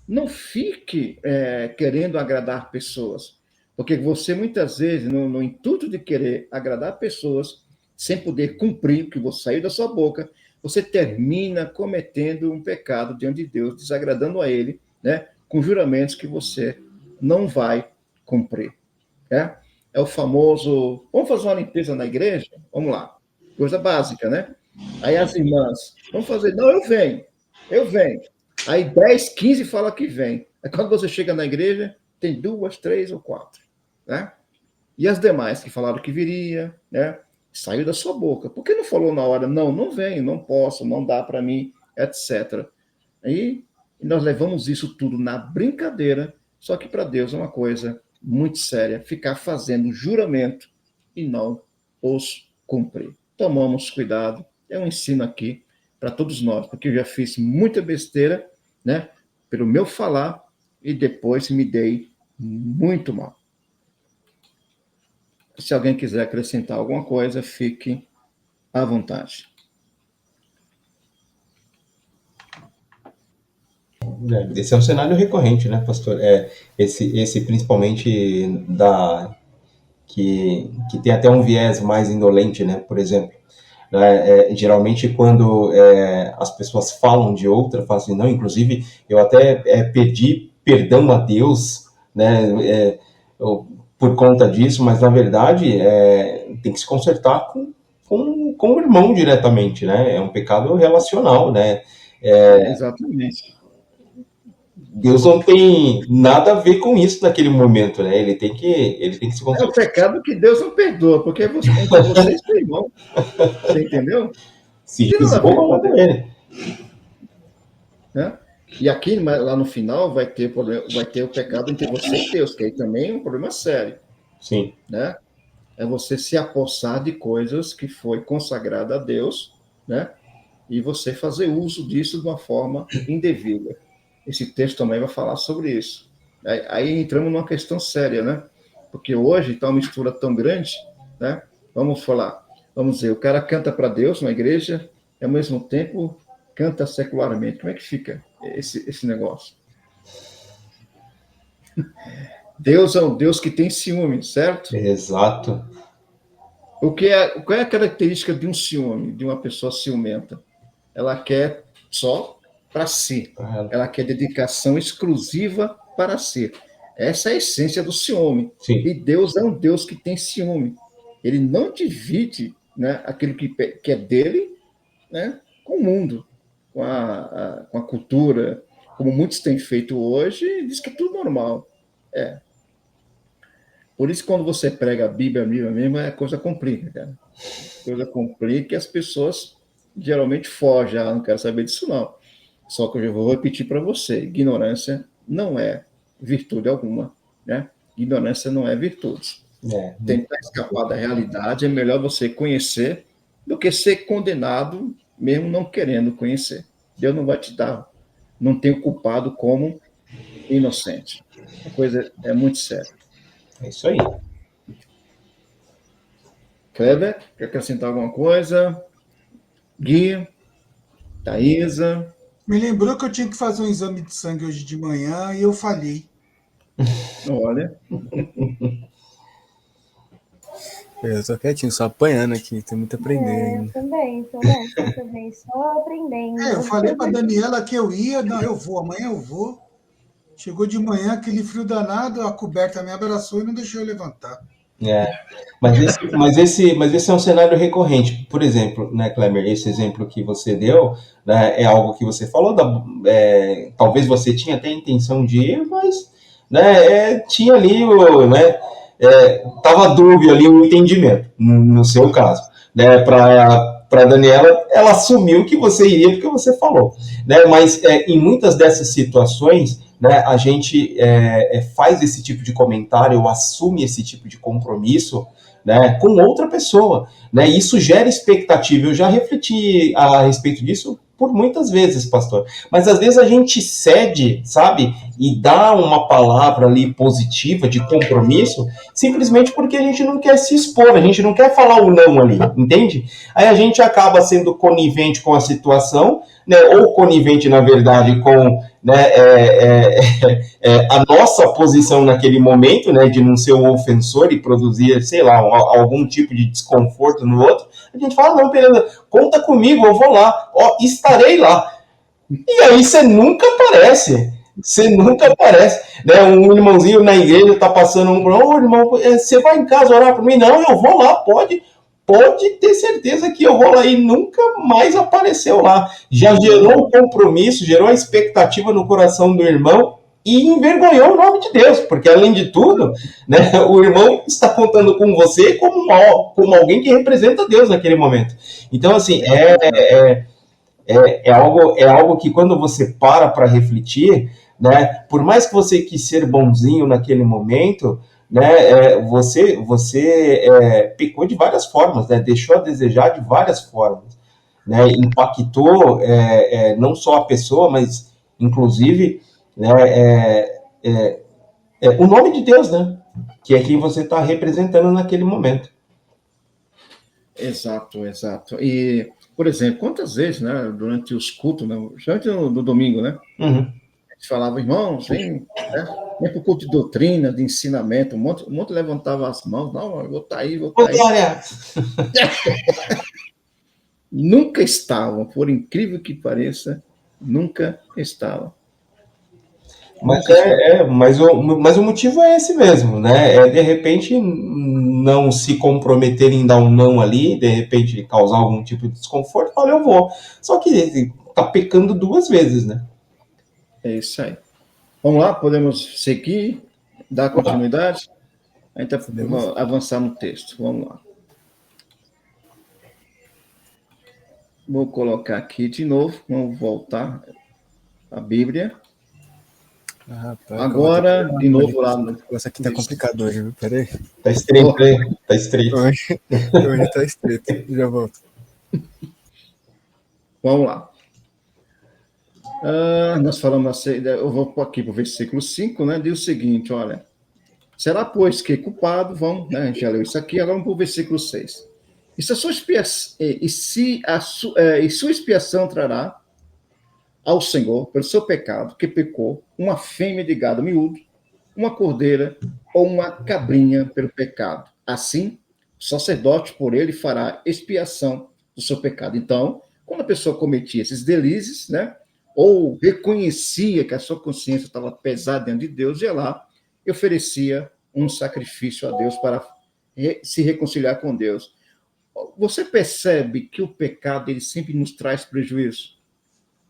Não fique querendo agradar pessoas, porque você muitas vezes, no intuito de querer agradar pessoas, sem poder cumprir o que você saiu da sua boca, você termina cometendo um pecado diante de Deus, desagradando a Ele, né, com juramentos que você não vai cumprir. Né? É o famoso, vamos fazer uma limpeza na igreja? Vamos lá, coisa básica, né? Aí as irmãs, vamos fazer, não, eu venho. Aí 10, 15 fala que vem. Aí quando você chega na igreja, tem 2, 3 ou 4. Né? E as demais que falaram que viria, né? Saiu da sua boca. Por que não falou na hora, não venho, não posso, não dá para mim, etc. Aí nós levamos isso tudo na brincadeira, só que para Deus é uma coisa muito séria, ficar fazendo juramento e não os cumprir. Tomamos cuidado, é um ensino aqui para todos nós, porque eu já fiz muita besteira, né, pelo meu falar, e depois me dei muito mal. Se alguém quiser acrescentar alguma coisa, fique à vontade. Esse é um cenário recorrente, né, pastor? Esse principalmente que tem até um viés mais indolente, né? Por exemplo, geralmente quando as pessoas falam de outra, falam assim, não, inclusive eu até pedi perdão a Deus, né, por conta disso, mas na verdade tem que se consertar com o irmão diretamente, né? É um pecado relacional, né? Exatamente. Deus não tem nada a ver com isso naquele momento, né? Ele tem que se consertar. É um pecado que Deus não perdoa, porque você e seu irmão. Você entendeu? Se resolva com ele. Né? E aqui, lá no final, vai ter o pecado entre você e Deus, que aí também é um problema sério. Sim. Né? É você se apossar de coisas que foi consagrada a Deus, né? E você fazer uso disso de uma forma indevida. Esse texto também vai falar sobre isso. Aí entramos numa questão séria, né? Porque hoje está uma mistura tão grande, né? Vamos dizer, o cara canta para Deus na igreja e ao mesmo tempo canta secularmente. Como é que fica? esse negócio. Deus é um Deus que tem ciúme, certo? Exato. Qual é a característica de um ciúme, de uma pessoa ciumenta? Ela quer só para si. Ela quer dedicação exclusiva para si. Essa é a essência do ciúme. Sim. E Deus é um Deus que tem ciúme. Ele não divide, né, aquilo que é dele, né, com o mundo, com a cultura, como muitos têm feito hoje, e diz que é tudo normal. Por isso, quando você prega a Bíblia mesmo, a coisa complica, cara. A coisa complica e as pessoas geralmente fogem. Não quero saber disso, não. Só que eu já vou repetir para você. Ignorância não é virtude alguma, né? Ignorância não é virtude. Tentar escapar da realidade é melhor você conhecer do que ser condenado, mesmo não querendo conhecer. Deus não vai te dar, não tem o culpado como inocente. A coisa é muito séria. É isso aí. Kleber, quer acrescentar alguma coisa? Gui, Thaisa? Me lembrou que eu tinha que fazer um exame de sangue hoje de manhã e eu falhei. Olha. Eu tô quietinho, só apanhando aqui, tem muito a aprender ainda. Eu também, só aprendendo. Eu falei para a Daniela que eu ia, não, eu vou, amanhã eu vou. Chegou de manhã, aquele frio danado, a coberta me abraçou e não deixou eu levantar. Mas esse é um cenário recorrente. Por exemplo, né, Kleber, esse exemplo que você deu, né, é algo que você falou, talvez você tinha até a intenção de ir, mas, né, tinha ali, tava dúvida ali o entendimento, no seu caso. Né, para Daniela, ela assumiu que você iria porque você falou. Né, mas em muitas dessas situações, né, a gente faz esse tipo de comentário ou assume esse tipo de compromisso, né, com outra pessoa. Né, isso gera expectativa. Eu já refleti a respeito disso por muitas vezes, pastor. Mas às vezes a gente cede, sabe? E dá uma palavra ali positiva de compromisso, simplesmente porque a gente não quer se expor, a gente não quer falar o não ali, entende? Aí a gente acaba sendo conivente com a situação, né? Ou conivente, na verdade, com, né, a nossa posição naquele momento, né? De não ser um ofensor e produzir, sei lá, algum tipo de desconforto no outro. A gente fala, não, beleza, conta comigo, eu vou lá, estarei lá. E aí você nunca aparece. Né? Um irmãozinho na igreja tá passando irmão, você vai em casa orar por mim? Não, eu vou lá, pode ter certeza que eu vou lá, e nunca mais apareceu lá. Já gerou um compromisso, gerou a expectativa no coração do irmão e envergonhou o nome de Deus, porque além de tudo, né, o irmão está contando com você como alguém que representa Deus naquele momento. Então, assim, é algo que quando você para refletir, né, por mais que você quis ser bonzinho naquele momento, né, você pecou de várias formas, né, deixou a desejar de várias formas, né, impactou não só a pessoa, mas inclusive, né, o nome de Deus, né, que é quem você está representando naquele momento. Exato. E, por exemplo, quantas vezes, né, durante os cultos, né, durante no domingo, né, a gente falava, irmãos, vem para o culto de doutrina, de ensinamento, um monte levantava as mãos, não, eu vou estar aí. Nunca estavam, por incrível que pareça, nunca estavam. Mas o motivo é esse mesmo, né? De repente não se comprometer em dar um não ali, de repente causar algum tipo de desconforto, fala, eu vou. Só que tá pecando duas vezes, né? É isso aí. Vamos lá, podemos seguir, dar continuidade? A gente vai avançar no texto. Vamos lá. Vou colocar aqui de novo, vamos voltar à Bíblia. Rapaz, agora, de novo lá no... Essa aqui tá complicado hoje, viu? Peraí. Tá estreito. Hoje tá estreito. Já volto. Vamos lá. Nós falamos assim, eu vou aqui para o versículo 5, né? Diz o seguinte, olha. Será, pois, que culpado, vamos, né? A gente já leu isso aqui, agora vamos para o versículo 6. E sua expiação trará ao Senhor pelo seu pecado, que pecou, uma fêmea de gado miúdo, uma cordeira ou uma cabrinha pelo pecado. Assim, o sacerdote por ele fará expiação do seu pecado. Então, quando a pessoa cometia esses delícias, né, ou reconhecia que a sua consciência estava pesada diante de Deus, ia lá e oferecia um sacrifício a Deus para se reconciliar com Deus. Você percebe que o pecado ele sempre nos traz prejuízo,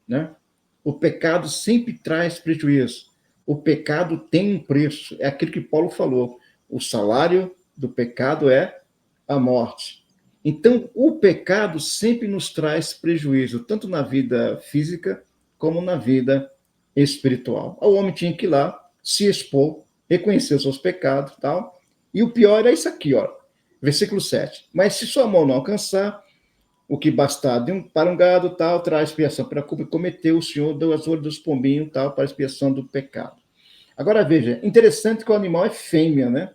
né? O pecado sempre traz prejuízo. O pecado tem um preço. É aquilo que Paulo falou. O salário do pecado é a morte. Então, o pecado sempre nos traz prejuízo, tanto na vida física como na vida espiritual. O homem tinha que ir lá, se expor, reconhecer os seus pecados, tal. E o pior era isso aqui, ó. Versículo 7. Mas se sua mão não alcançar o que bastar para um gado, tal, traz expiação para cometer, o Senhor deu as olhos dos pombinhos, tal, para expiação do pecado. Agora, veja, interessante que o animal é fêmea, né?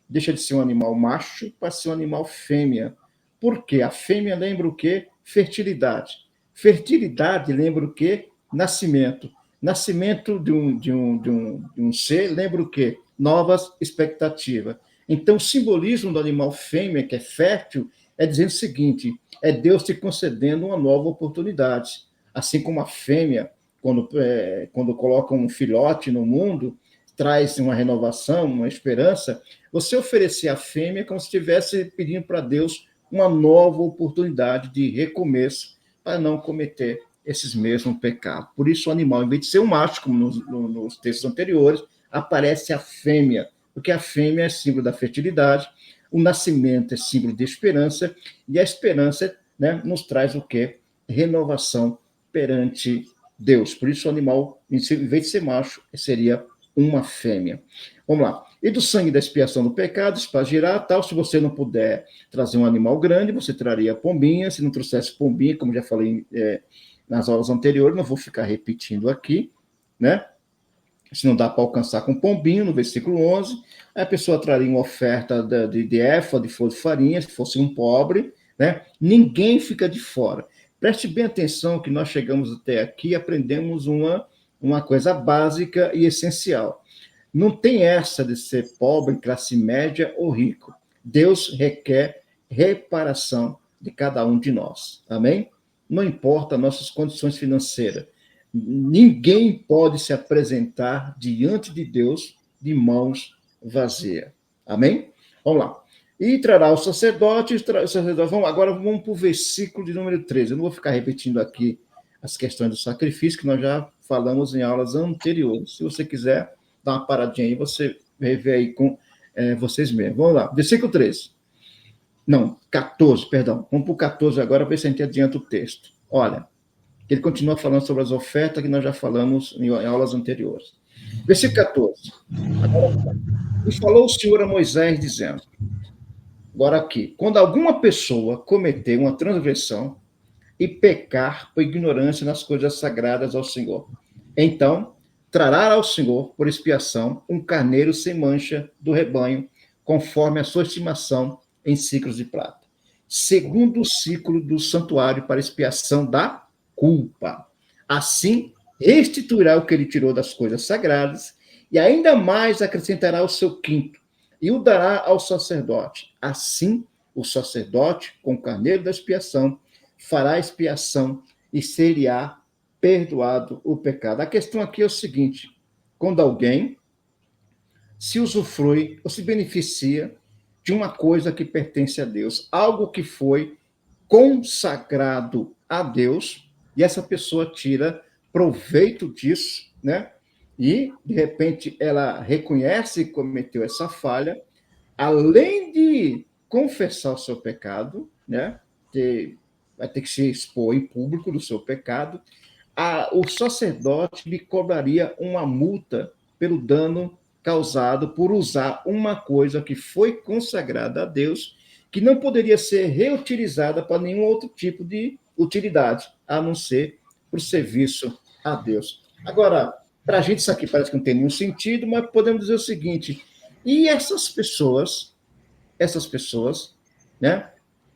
Deixa de ser um animal macho para ser um animal fêmea. Por quê? A fêmea lembra o quê? Fertilidade. Fertilidade lembra o quê? Nascimento. Nascimento de um ser lembra o quê? Novas expectativas. Então, o simbolismo do animal fêmea, que é fértil, é dizendo o seguinte: é Deus te concedendo uma nova oportunidade. Assim como a fêmea, quando coloca um filhote no mundo, traz uma renovação, uma esperança, você oferecer à fêmea como se estivesse pedindo para Deus uma nova oportunidade de recomeço para não cometer esses mesmos pecados. Por isso, o animal, em vez de ser um macho, como nos textos anteriores, aparece a fêmea, porque a fêmea é símbolo da fertilidade, o nascimento é símbolo de esperança, e a esperança, né, nos traz o quê? Renovação perante Deus. Por isso, o animal, em vez de ser macho, seria uma fêmea. Vamos lá. E do sangue da expiação do pecado, espagirá, tal. Se você não puder trazer um animal grande, você traria pombinha. Se não trouxesse pombinha, como já falei nas aulas anteriores, não vou ficar repetindo aqui, né? Se não dá para alcançar com pombinho, no versículo 11, aí a pessoa traria uma oferta de éfa, de flor de farinha, se fosse um pobre, né? Ninguém fica de fora. Preste bem atenção que nós chegamos até aqui e aprendemos uma coisa básica e essencial. Não tem essa de ser pobre, classe média ou rico. Deus requer reparação de cada um de nós. Amém? Não importa nossas condições financeiras. Ninguém pode se apresentar diante de Deus de mãos vazias. Amém? Vamos lá. E trará o sacerdote, agora vamos para o versículo de número 13. Eu não vou ficar repetindo aqui as questões do sacrifício, que nós já falamos em aulas anteriores. Se você quiser dar uma paradinha aí, você vê aí com vocês mesmos. Vamos lá, versículo 13. Não, 14, perdão. Vamos para o 14 agora, para ver se a gente adianta o texto. Olha, ele continua falando sobre as ofertas que nós já falamos em aulas anteriores. Versículo 14. Agora, e falou o Senhor a Moisés, dizendo, agora aqui, quando alguma pessoa cometer uma transgressão e pecar por ignorância nas coisas sagradas ao Senhor, então trará ao Senhor, por expiação, um carneiro sem mancha do rebanho, conforme a sua estimação em ciclos de prata, segundo o ciclo do santuário para expiação da culpa. Assim, restituirá o que ele tirou das coisas sagradas e ainda mais acrescentará o seu quinto e o dará ao sacerdote. Assim, o sacerdote, com o carneiro da expiação, fará expiação e ser-lhe-á perdoado o pecado. A questão aqui é o seguinte: quando alguém se usufrui ou se beneficia de uma coisa que pertence a Deus, algo que foi consagrado a Deus, e essa pessoa tira proveito disso, né? E, de repente, ela reconhece que cometeu essa falha, além de confessar o seu pecado, né? Vai ter que se expor em público do seu pecado, o sacerdote lhe cobraria uma multa pelo dano causado por usar uma coisa que foi consagrada a Deus, que não poderia ser reutilizada para nenhum outro tipo de utilidade, a não ser para o serviço a Deus. Agora, para a gente isso aqui parece que não tem nenhum sentido, mas podemos dizer o seguinte: e essas pessoas, né,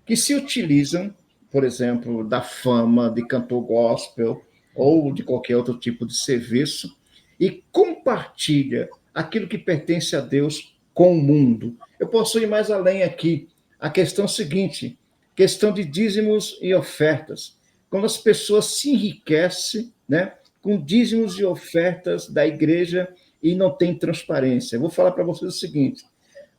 que se utilizam, por exemplo, da fama de cantor gospel, ou de qualquer outro tipo de serviço, e compartilha aquilo que pertence a Deus com o mundo. Eu posso ir mais além aqui. A questão seguinte, questão de dízimos e ofertas. Quando as pessoas se enriquecem, né, com dízimos e ofertas da igreja e não tem transparência. Eu vou falar para vocês o seguinte,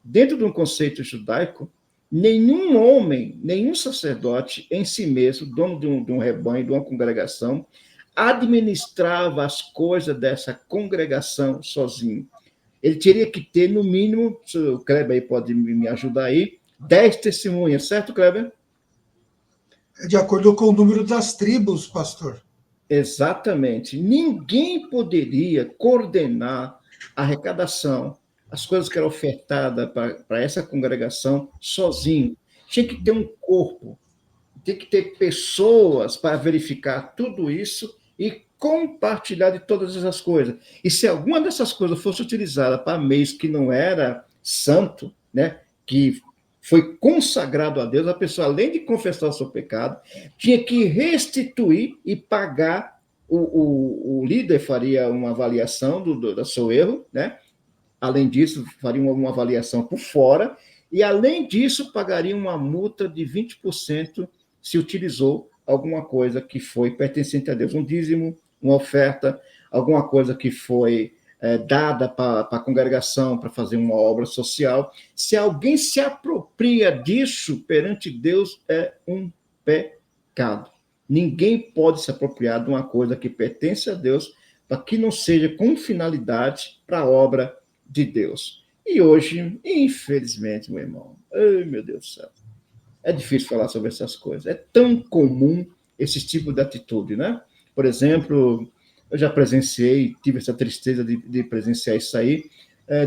dentro de um conceito judaico, nenhum homem, nenhum sacerdote em si mesmo, dono de um rebanho, de uma congregação, administrava as coisas dessa congregação sozinho. Ele teria que ter, no mínimo, o Kleber aí pode me ajudar aí, 10 testemunhas, certo, Kleber? De acordo com o número das tribos, pastor. Exatamente. Ninguém poderia coordenar a arrecadação, as coisas que eram ofertadas para essa congregação sozinho. Tinha que ter um corpo, tem que ter pessoas para verificar tudo isso e compartilhar de todas essas coisas. E se alguma dessas coisas fosse utilizada para mês que não era santo, né, que foi consagrado a Deus, a pessoa, além de confessar o seu pecado, tinha que restituir e pagar. O líder faria uma avaliação do seu erro, né? Além disso, faria uma avaliação por fora, e, além disso, pagaria uma multa de 20% se utilizou alguma coisa que foi pertencente a Deus, um dízimo, uma oferta, alguma coisa que foi dada para a congregação para fazer uma obra social. Se alguém se apropria disso perante Deus, é um pecado. Ninguém pode se apropriar de uma coisa que pertence a Deus para que não seja com finalidade para a obra de Deus. E hoje, infelizmente, meu irmão, ai meu Deus do céu, é difícil falar sobre essas coisas. É tão comum esse tipo de atitude, né? Por exemplo, eu já presenciei, tive essa tristeza de presenciar isso aí,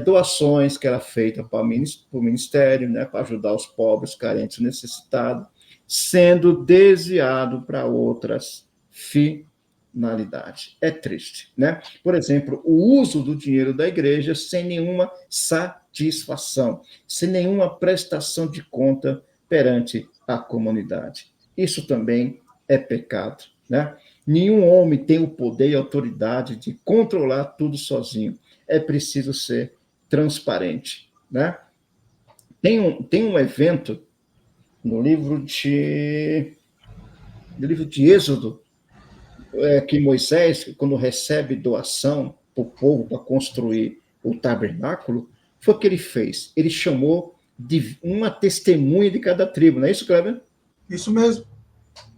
doações que eram feitas para o ministério, né, para ajudar os pobres, carentes, necessitados, sendo desviado para outras finalidades. É triste, né? Por exemplo, o uso do dinheiro da igreja sem nenhuma satisfação, sem nenhuma prestação de conta perante a comunidade. Isso também é pecado, né? Nenhum homem tem o poder e a autoridade de controlar tudo sozinho. É preciso ser transparente, né? Tem um evento no livro de Êxodo, que Moisés, quando recebe doação para o povo para construir o tabernáculo, foi o que ele fez. Ele chamou de uma testemunha de cada tribo, não é isso, Kleber? Isso mesmo.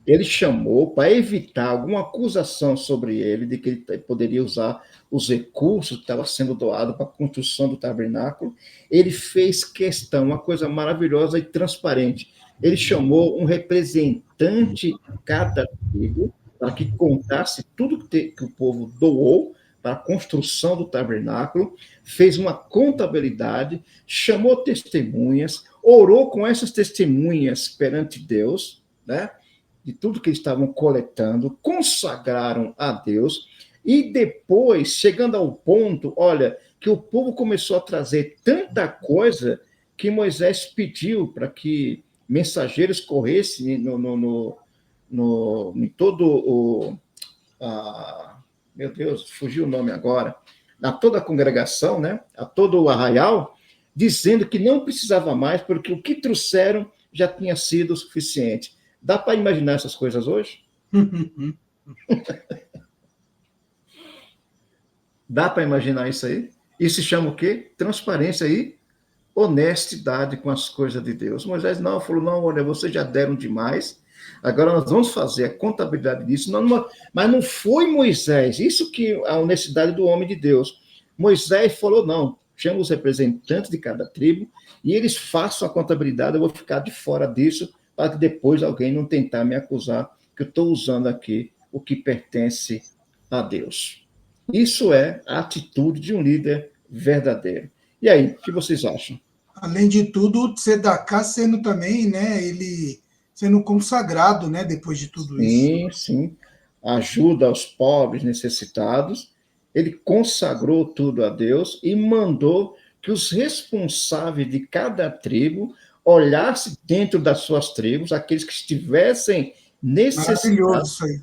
Ele chamou para evitar alguma acusação sobre ele de que ele poderia usar os recursos que estavam sendo doados para a construção do tabernáculo. Ele fez questão, uma coisa maravilhosa e transparente. Ele chamou um representante de cada tribo para que contasse tudo que o povo doou para a construção do tabernáculo, fez uma contabilidade, chamou testemunhas, orou com essas testemunhas perante Deus, né? De tudo que eles estavam coletando, consagraram a Deus, e depois, chegando ao ponto, olha, que o povo começou a trazer tanta coisa que Moisés pediu para que mensageiros corressem em todo o... meu Deus, fugiu o nome agora, a toda a congregação, né, a todo o arraial, dizendo que não precisava mais, porque o que trouxeram já tinha sido o suficiente. Dá para imaginar essas coisas hoje? Dá para imaginar isso aí? Isso se chama o quê? Transparência e honestidade com as coisas de Deus. Moisés não falou, não, olha, vocês já deram demais, agora nós vamos fazer a contabilidade disso. Mas não foi Moisés, isso que a honestidade do homem de Deus. Moisés falou, não, chama os representantes de cada tribo e eles façam a contabilidade, eu vou ficar de fora disso, para que depois alguém não tentar me acusar que eu estou usando aqui o que pertence a Deus. Isso é a atitude de um líder verdadeiro. E aí, o que vocês acham? Além de tudo, o Tzedakah sendo também, né, ele sendo consagrado, né, depois de tudo isso. Sim. Ajuda aos pobres necessitados. Ele consagrou tudo a Deus e mandou que os responsáveis de cada tribo olhassem dentro das suas tribos, aqueles que estivessem necessitados. Maravilhoso isso aí.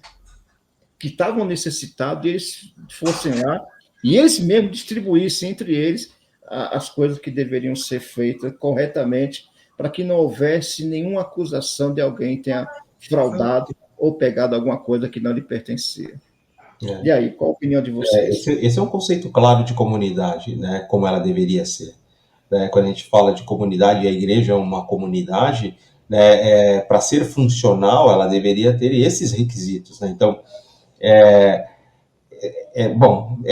que estavam necessitados, e eles fossem lá, e eles mesmos distribuíssem entre eles as coisas que deveriam ser feitas corretamente, para que não houvesse nenhuma acusação de alguém tenha fraudado ou pegado alguma coisa que não lhe pertencia. E aí, qual a opinião de vocês? Esse é um conceito claro de comunidade, né? Como ela deveria ser. Né? Quando a gente fala de comunidade, e a igreja é uma comunidade, né? Para ser funcional, ela deveria ter esses requisitos. Né? Então,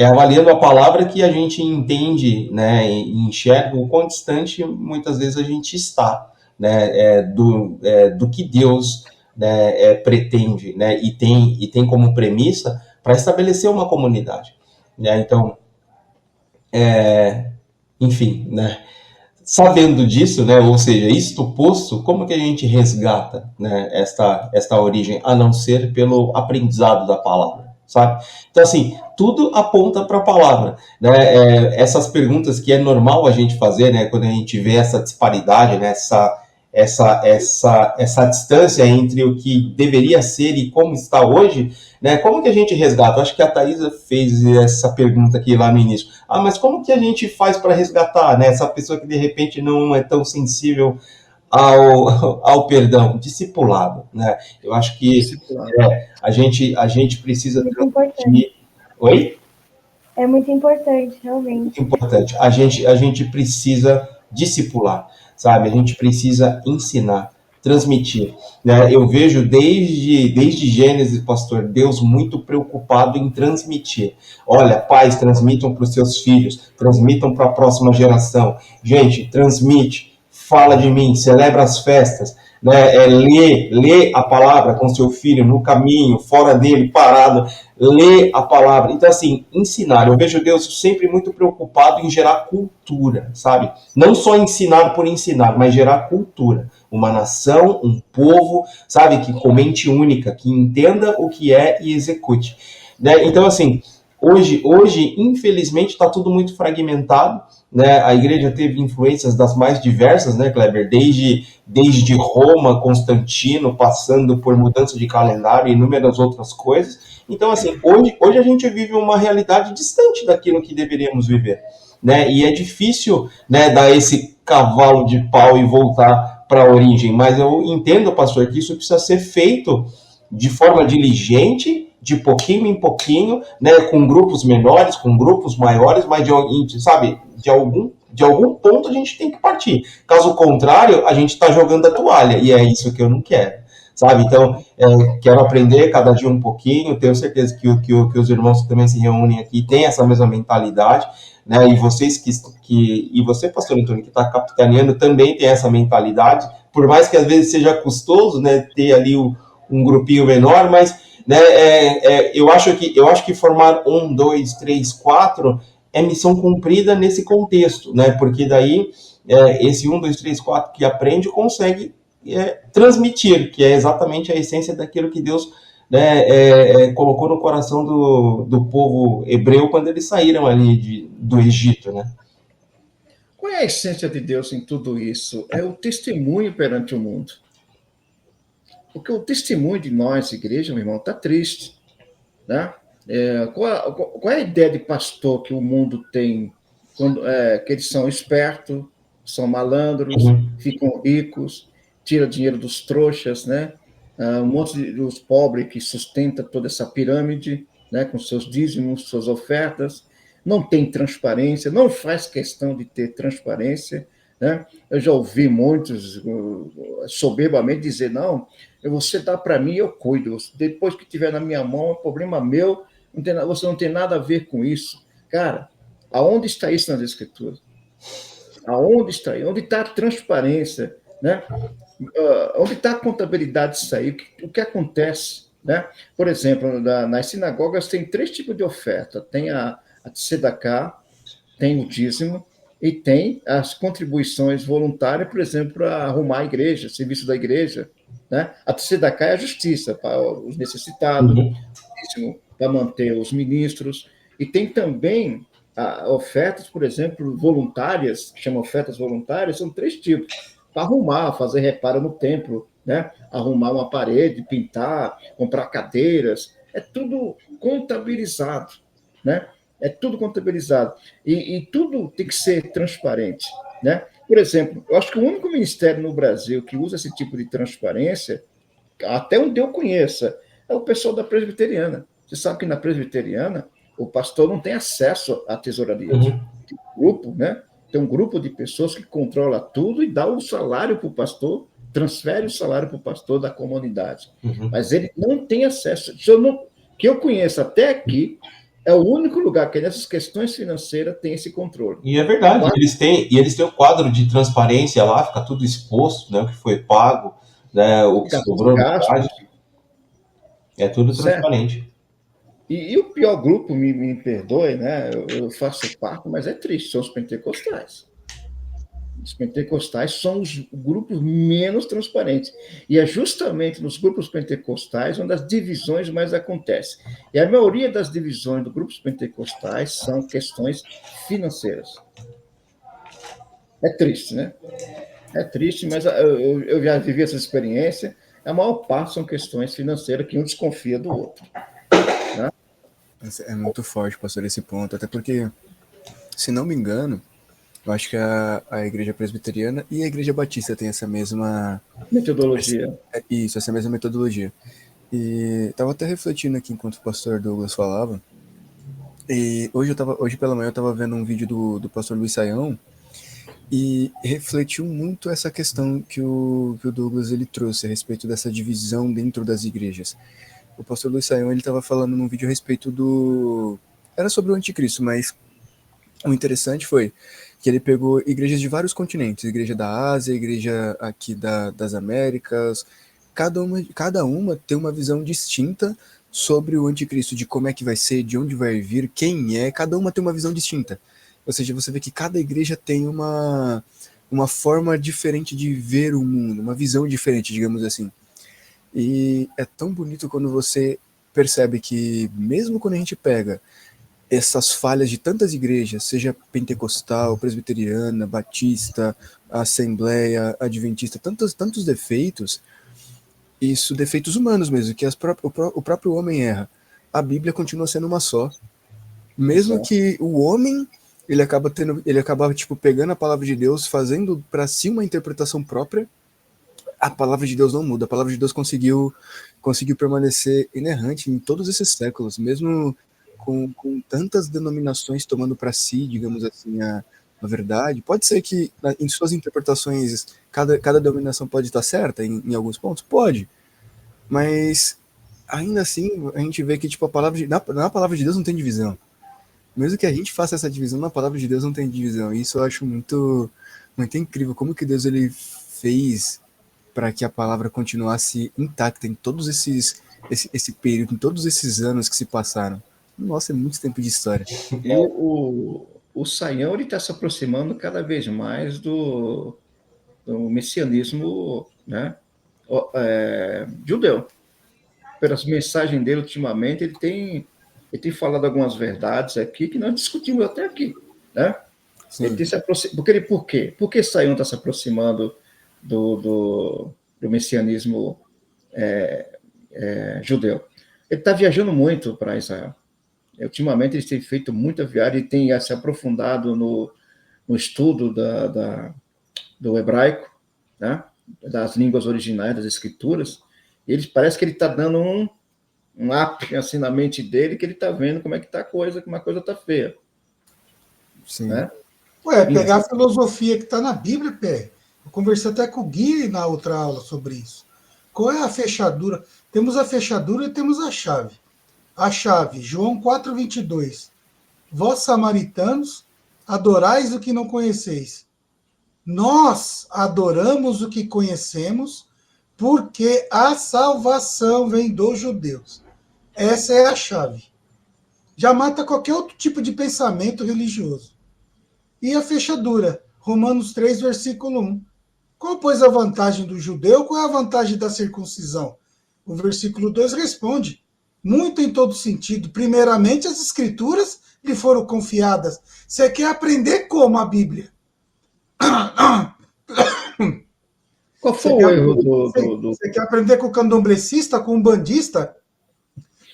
avaliando a palavra que a gente entende, né? E enxerga o quão distante muitas vezes a gente está, né? Do que Deus, né? Pretende, né? E tem como premissa para estabelecer uma comunidade. Né? Então, enfim, né? Sabendo disso, né? Ou seja, isto posto, como que a gente resgata, né? esta origem, a não ser pelo aprendizado da palavra, sabe? Então, assim, tudo aponta para a palavra. Né? Essas perguntas que é normal a gente fazer, né? Quando a gente vê essa disparidade, né? Essa distância entre o que deveria ser e como está hoje, né? Como que a gente resgata? Eu acho que a Thaisa fez essa pergunta aqui lá no início. Mas como que a gente faz para resgatar, né? Essa pessoa que de repente não é tão sensível ao perdão? Discipulado, né? Eu acho que a gente precisa transmitir. Oi? É muito importante, realmente. Muito importante. A gente precisa discipular, sabe? A gente precisa ensinar, transmitir. Né? Eu vejo desde Gênesis, pastor, Deus muito preocupado em transmitir. Olha, pais, transmitam para os seus filhos, transmitam para a próxima geração. Gente, transmite, fala de mim, celebra as festas. Né? Lê a palavra com seu filho no caminho, fora dele, parado, lê a palavra. Então, assim, ensinar. Eu vejo Deus sempre muito preocupado em gerar cultura, sabe? Não só ensinar por ensinar, mas gerar cultura. Uma nação, um povo, sabe? Que com mente única, que entenda o que é e execute. Né? Então, assim, hoje infelizmente, está tudo muito fragmentado. Né? A igreja teve influências das mais diversas, né, Kleber? Desde Roma, Constantino, passando por mudança de calendário e inúmeras outras coisas. Então, assim, hoje a gente vive uma realidade distante daquilo que deveríamos viver. Né? E é difícil, né, dar esse cavalo de pau e voltar para a origem. Mas eu entendo, pastor, que isso precisa ser feito de forma diligente, de pouquinho em pouquinho, né, com grupos menores, com grupos maiores, mas de algum ponto a gente tem que partir. Caso contrário, a gente está jogando a toalha, e é isso que eu não quero, sabe? Então, quero aprender cada dia um pouquinho, tenho certeza que os irmãos que também se reúnem aqui têm essa mesma mentalidade, né? E vocês e você, pastor Antônio, que está capitaneando, também tem essa mentalidade, por mais que às vezes seja custoso, né, ter ali um grupinho menor, mas né, eu acho que formar 1, 2, 3, 4 é missão cumprida nesse contexto, né? Porque daí esse 1, 2, 3, 4 que aprende consegue transmitir, que é exatamente a essência daquilo que Deus, né, colocou no coração do povo hebreu quando eles saíram ali do Egito, né? Qual é a essência de Deus em tudo isso? É o testemunho perante o mundo. Porque o testemunho de nós, igreja, meu irmão, está triste. Né? Qual é a ideia de pastor que o mundo tem? Que eles são espertos, são malandros, ficam ricos, tiram dinheiro dos trouxas, né? Um monte dos pobres que sustenta toda essa pirâmide, né? Com seus dízimos, suas ofertas, não tem transparência, não faz questão de ter transparência. Né? Eu já ouvi muitos soberbamente dizer, não, você dá para mim, eu cuido. Depois que tiver na minha mão, é problema meu, você não tem nada a ver com isso. Cara, aonde está isso nas Escrituras? Aonde está? Onde está a transparência? Né? Onde está a contabilidade disso aí? O que acontece? Né? Por exemplo, nas sinagogas tem 3 tipos de oferta. Tem a tzedakah, tem o dízimo, e tem as contribuições voluntárias, por exemplo, para arrumar a igreja, serviço da igreja. Né? A tzedakah é a justiça para os necessitados, para manter os ministros. E tem também ofertas, por exemplo, voluntárias, que chamam ofertas voluntárias, são 3 tipos. Para arrumar, fazer reparo no templo, né? Arrumar uma parede, pintar, comprar cadeiras. é tudo contabilizado, né? É tudo contabilizado. E tudo tem que ser transparente, né? Por exemplo, eu acho que o único ministério no Brasil que usa esse tipo de transparência, até onde eu conheça, é o pessoal da presbiteriana. Você sabe que na presbiteriana o pastor não tem acesso à tesouraria. Uhum. Tem um grupo, né? Tem um grupo de pessoas que controla tudo e dá o salário para o pastor, transfere o salário para o pastor da comunidade. Uhum. Mas ele não tem acesso. Que eu conheço até aqui, é o único lugar que nessas questões financeiras tem esse controle. E é verdade, eles têm o quadro de transparência lá, fica tudo exposto, né, o que foi pago, né, o que sobrou no caixa. É tudo transparente. E o pior grupo, me perdoe, né? Eu faço parte, mas é triste, são os pentecostais. Os pentecostais são os grupos menos transparentes. E é justamente nos grupos pentecostais onde as divisões mais acontecem. E a maioria das divisões dos grupos pentecostais são questões financeiras. É triste, né? É triste, mas eu já vivi essa experiência. A maior parte são questões financeiras que um desconfia do outro. Né? É muito forte, pastor, esse ponto. Até porque, se não me engano, eu acho que a Igreja Presbiteriana e a Igreja Batista têm essa mesma metodologia. Essa mesma metodologia. E estava até refletindo aqui enquanto o pastor Douglas falava. E hoje pela manhã eu estava vendo um vídeo do pastor Luiz Saião e refletiu muito essa questão que o Douglas ele trouxe a respeito dessa divisão dentro das igrejas. O pastor Luiz Saião ele estava falando num vídeo a respeito era sobre o anticristo, mas o interessante foi que ele pegou igrejas de vários continentes, igreja da Ásia, igreja aqui das Américas, cada uma tem uma visão distinta sobre o anticristo, de como é que vai ser, de onde vai vir, quem é, cada uma tem uma visão distinta. Ou seja, você vê que cada igreja tem uma forma diferente de ver o mundo, uma visão diferente, digamos assim. E é tão bonito quando você percebe que, mesmo quando a gente pega essas falhas de tantas igrejas, seja pentecostal, presbiteriana, batista, assembleia, adventista, tantos defeitos, defeitos humanos mesmo, que o próprio homem erra. A Bíblia continua sendo uma só. Mesmo que o homem ele acaba tipo pegando a palavra de Deus, fazendo para si uma interpretação própria, a palavra de Deus não muda. A palavra de Deus conseguiu permanecer inerrante em todos esses séculos, mesmo com tantas denominações tomando para si, digamos assim, a verdade. Pode ser que em suas interpretações cada denominação pode estar certa em alguns pontos, pode, mas ainda assim a gente vê que tipo na palavra de Deus não tem divisão. Mesmo que a gente faça essa divisão, na palavra de Deus não tem divisão. E isso eu acho muito, muito incrível. Como que Deus ele fez para que a palavra continuasse intacta em todos esse período, em todos esses anos que se passaram. Nossa, é muito tempo de história. E o Saião está se aproximando cada vez mais do messianismo, né, judeu. Pelas mensagens dele ultimamente, ele tem falado algumas verdades aqui que nós discutimos até aqui, né? Ele tem se aproximado. Por quê? Por que Saião está se aproximando do messianismo judeu? Ele está viajando muito para Israel. Ultimamente ele tem feito muita viagem e tem se aprofundado no estudo do hebraico, né? Das línguas originais, das escrituras. E parece que ele está dando um up assim na mente dele, que ele está vendo como é que está a coisa, como a coisa está feia. Sim. Né? Pegar a filosofia que está na Bíblia, Pé. Eu conversei até com o Gui na outra aula sobre isso. Qual é a fechadura? Temos a fechadura e temos a chave. A chave, João 4,22. Vós, samaritanos, adorais o que não conheceis. Nós adoramos o que conhecemos, porque a salvação vem dos judeus. Essa é a chave. Já mata qualquer outro tipo de pensamento religioso. E a fechadura, Romanos 3, versículo 1. Qual, pois, a vantagem do judeu? Qual é a vantagem da circuncisão? O versículo 2 responde, muito em todo sentido. Primeiramente, as escrituras lhe foram confiadas. Você quer aprender como a Bíblia? Qual foi o erro do... Você quer aprender com o candomblecista, com o bandista?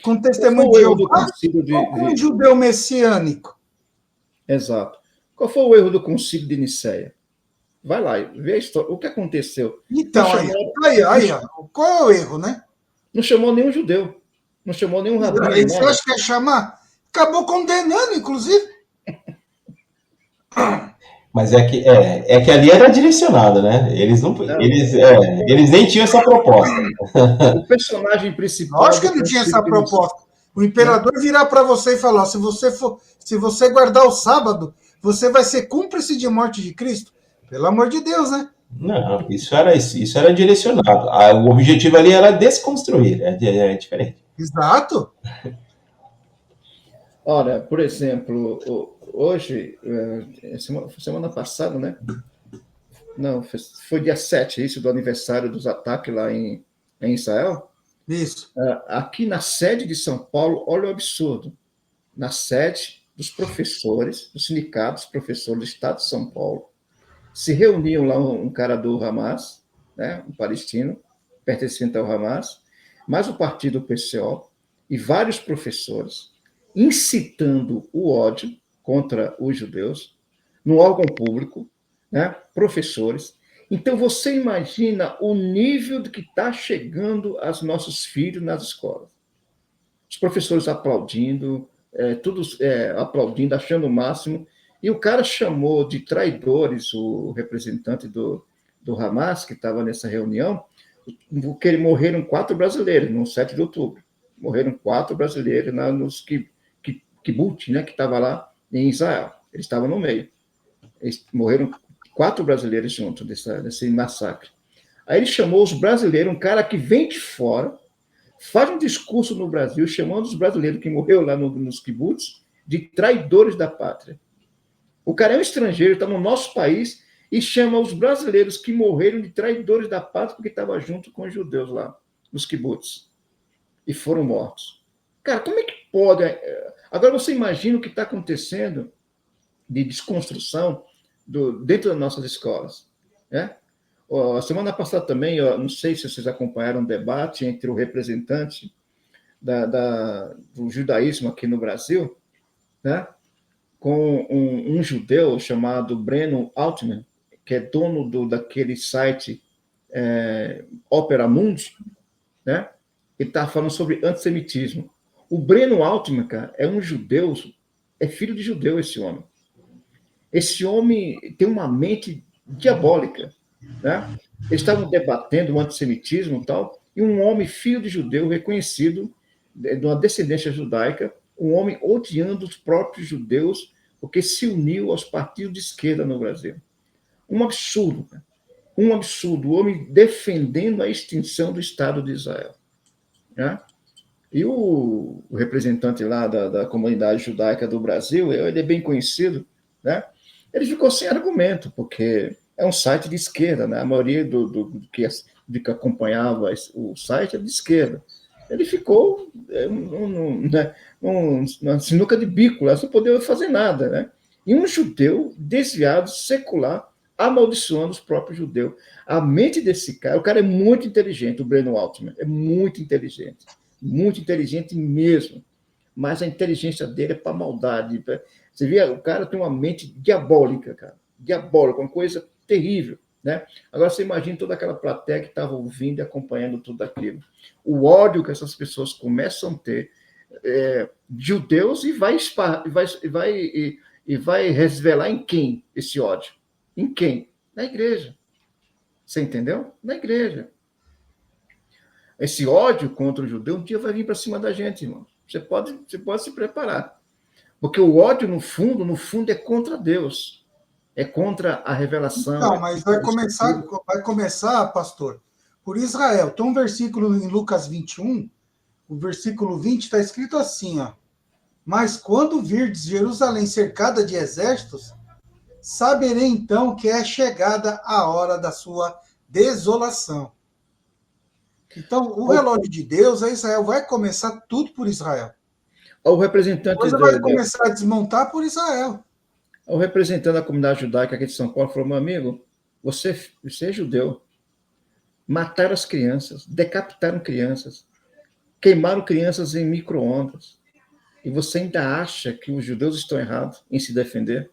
com Qual foi testemunho o de erro do Jeová concílio ou com um judeu messiânico? Exato. Qual foi o erro do concílio de Nicéia? Vai lá, vê a história. O que aconteceu? Então, qual é o erro, né? Não chamou nenhum judeu. Não chamou nenhum rabino. Você acha que ia chamar? Acabou condenando, inclusive. Mas é que ali era direcionado, né? Eles nem tinham essa proposta. O personagem principal. Lógico que não tinha essa proposta. O imperador virar para você e falar: se você guardar o sábado, você vai ser cúmplice de morte de Cristo. Pelo amor de Deus, né? Não, isso era direcionado. O objetivo ali era desconstruir, é diferente. Exato. Olha, por exemplo, hoje, semana passada, né? Não, foi dia 7, isso, do aniversário dos ataques lá em Israel. Isso. Aqui na sede de São Paulo, olha o absurdo. Na sede dos professores, dos sindicatos professores do Estado de São Paulo, se reuniam lá um cara do Hamas, né, um palestino, pertencente ao Hamas, mais o partido PCO, e vários professores, incitando o ódio contra os judeus, no órgão público, né, professores. Então, você imagina o nível de que está chegando aos nossos filhos nas escolas. Os professores aplaudindo, todos aplaudindo, achando o máximo. E o cara chamou de traidores o representante do Hamas, que estava nessa reunião, porque morreram 4 brasileiros no 7 de outubro. Morreram 4 brasileiros nos kibbutz, né, que estava lá em Israel. Eles estavam no meio. Eles morreram 4 brasileiros juntos desse massacre. Aí ele chamou os brasileiros, um cara que vem de fora, faz um discurso no Brasil, chamando os brasileiros que morreram lá nos kibbutz de traidores da pátria. O cara é um estrangeiro, está no nosso país e chama os brasileiros que morreram de traidores da pátria porque estava junto com os judeus lá, nos kibbutz, e foram mortos. Cara, como é que pode? Agora você imagina o que está acontecendo de desconstrução dentro das nossas escolas, né? A semana passada também, não sei se vocês acompanharam um debate entre o representante do judaísmo aqui no Brasil, né, com um judeu chamado Breno Altman, que é dono daquele site Opera Mundi, né? Ele está falando sobre antissemitismo. O Breno Altman, cara, é um judeu, é filho de judeu esse homem. Esse homem tem uma mente diabólica, né? Eles estavam debatendo o antissemitismo e tal, e um homem, filho de judeu, reconhecido, de uma descendência judaica, um homem odiando os próprios judeus, porque se uniu aos partidos de esquerda no Brasil. Um absurdo, cara. Um absurdo. O homem defendendo a extinção do Estado de Israel, né? E o representante lá da comunidade judaica do Brasil, ele é bem conhecido, né? Ele ficou sem argumento, porque é um site de esquerda, né? A maioria que acompanhava o site é de esquerda. Ele ficou numa sinuca de bico, lá, sem poder fazer nada, né? E um judeu desviado, secular, amaldiçoando os próprios judeus. A mente desse cara, o cara é muito inteligente, o Breno Altman, é muito inteligente mesmo, mas a inteligência dele é para maldade. Você vê, o cara tem uma mente diabólica, cara, diabólica, uma coisa terrível, né? Agora você imagina toda aquela plateia que estava ouvindo e acompanhando tudo aquilo. O ódio que essas pessoas começam a ter de judeus e vai revelar em quem esse ódio? Em quem? Na igreja. Você entendeu? Na igreja. Esse ódio contra o judeu um dia vai vir para cima da gente, irmão. Você pode se preparar. Porque o ódio, no fundo, é contra Deus. É contra a revelação. Não, mas vai começar, pastor, por Israel. Tem um versículo em Lucas 21, o versículo 20 está escrito assim, ó. Mas quando virdes Jerusalém cercada de exércitos, saberei então que é chegada a hora da sua desolação. Então, o relógio de Deus é Israel. Vai começar tudo por Israel. O representante Depois vai começar a desmontar por Israel. O representante da comunidade judaica aqui de São Paulo falou: meu amigo, você é judeu. Mataram as crianças, decapitaram crianças. queimaram crianças em micro-ondas. E você ainda acha que os judeus estão errados em se defender?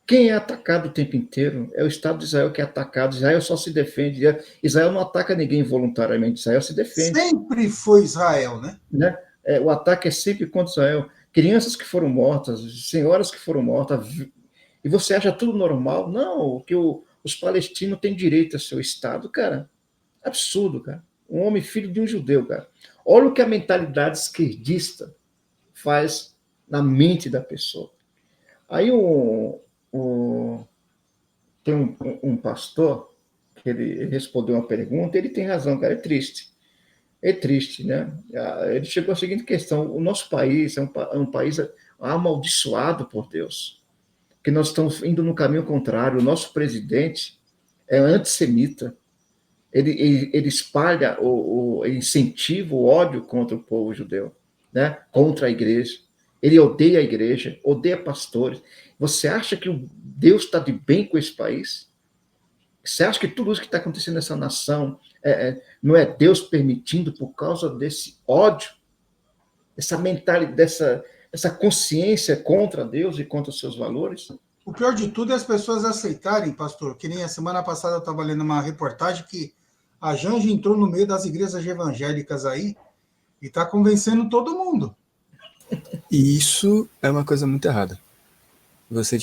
Quem é atacado o tempo inteiro é o Estado de Israel que é atacado. Israel só se defende. Israel não ataca ninguém voluntariamente. Israel se defende. Sempre foi Israel, né? O ataque é sempre contra Israel. Crianças que foram mortas, senhoras que foram mortas. E você acha tudo normal? Não, que os palestinos têm direito ao seu Estado, cara. Absurdo, cara. Um homem filho de um judeu, cara. Olha o que a mentalidade esquerdista faz na mente da pessoa. Aí tem um pastor que ele respondeu uma pergunta, ele tem razão, cara, é triste, né? Ele chegou à seguinte questão: o nosso país é um país amaldiçoado por Deus, que nós estamos indo no caminho contrário. O nosso presidente é antissemita, ele espalha, ele incentiva o ódio contra o povo judeu, né? Contra a igreja. Ele odeia a igreja, odeia pastores. Você acha que Deus está de bem com esse país? Você acha que tudo isso que está acontecendo nessa nação não é Deus permitindo por causa desse ódio, essa mentalidade, essa consciência contra Deus e contra os seus valores? O pior de tudo é as pessoas aceitarem, pastor, que nem a semana passada eu estava lendo uma reportagem que a Janja entrou no meio das igrejas evangélicas aí e está convencendo todo mundo. E isso é uma coisa muito errada. Você,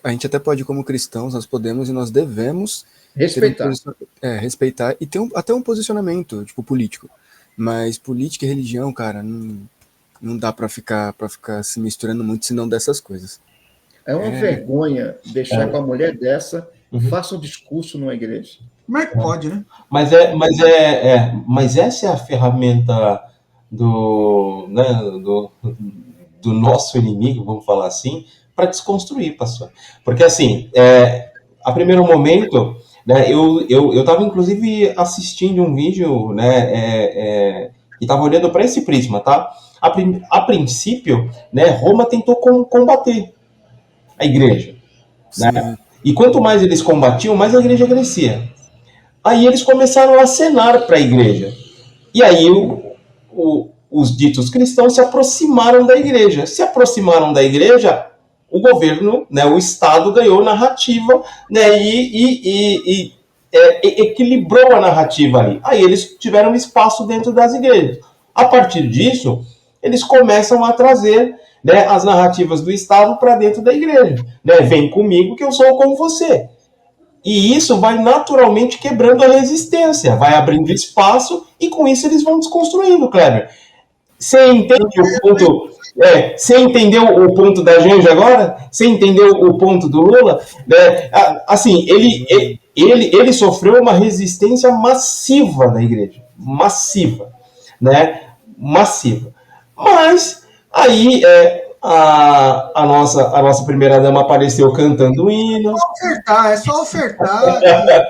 a gente até pode, como cristãos, nós podemos e nós devemos respeitar e ter até um posicionamento, político. Mas política e religião, cara, não dá para ficar se misturando muito, senão dessas coisas. É uma vergonha deixar com a mulher dessa faça um discurso numa igreja. Como é que pode, né? Mas essa é a ferramenta do nosso inimigo, vamos falar assim, para desconstruir, pastor. Porque, assim, a primeiro momento, né, eu estava, inclusive, assistindo um vídeo, né, e estava olhando para esse prisma, tá? A princípio, né, Roma tentou combater a igreja, né? E quanto mais eles combatiam, mais a igreja crescia. Aí eles começaram a acenar para a igreja. E aí os ditos cristãos se aproximaram da igreja. Se aproximaram da igreja, o governo, né, o Estado ganhou narrativa, né, e equilibrou a narrativa ali. Aí eles tiveram espaço dentro das igrejas. A partir disso, eles começam a trazer, né, as narrativas do Estado para dentro da igreja. Né? Vem comigo que eu sou como você. E isso vai naturalmente quebrando a resistência, vai abrindo espaço e com isso eles vão desconstruindo, Kleber. Você entende o ponto? Você entendeu o ponto da Janja agora? Você entendeu o ponto do Lula? Assim, ele sofreu uma resistência massiva da igreja. Massiva. Né? Massiva. Mas aí a nossa primeira-dama apareceu cantando hino. É só ofertar. Né?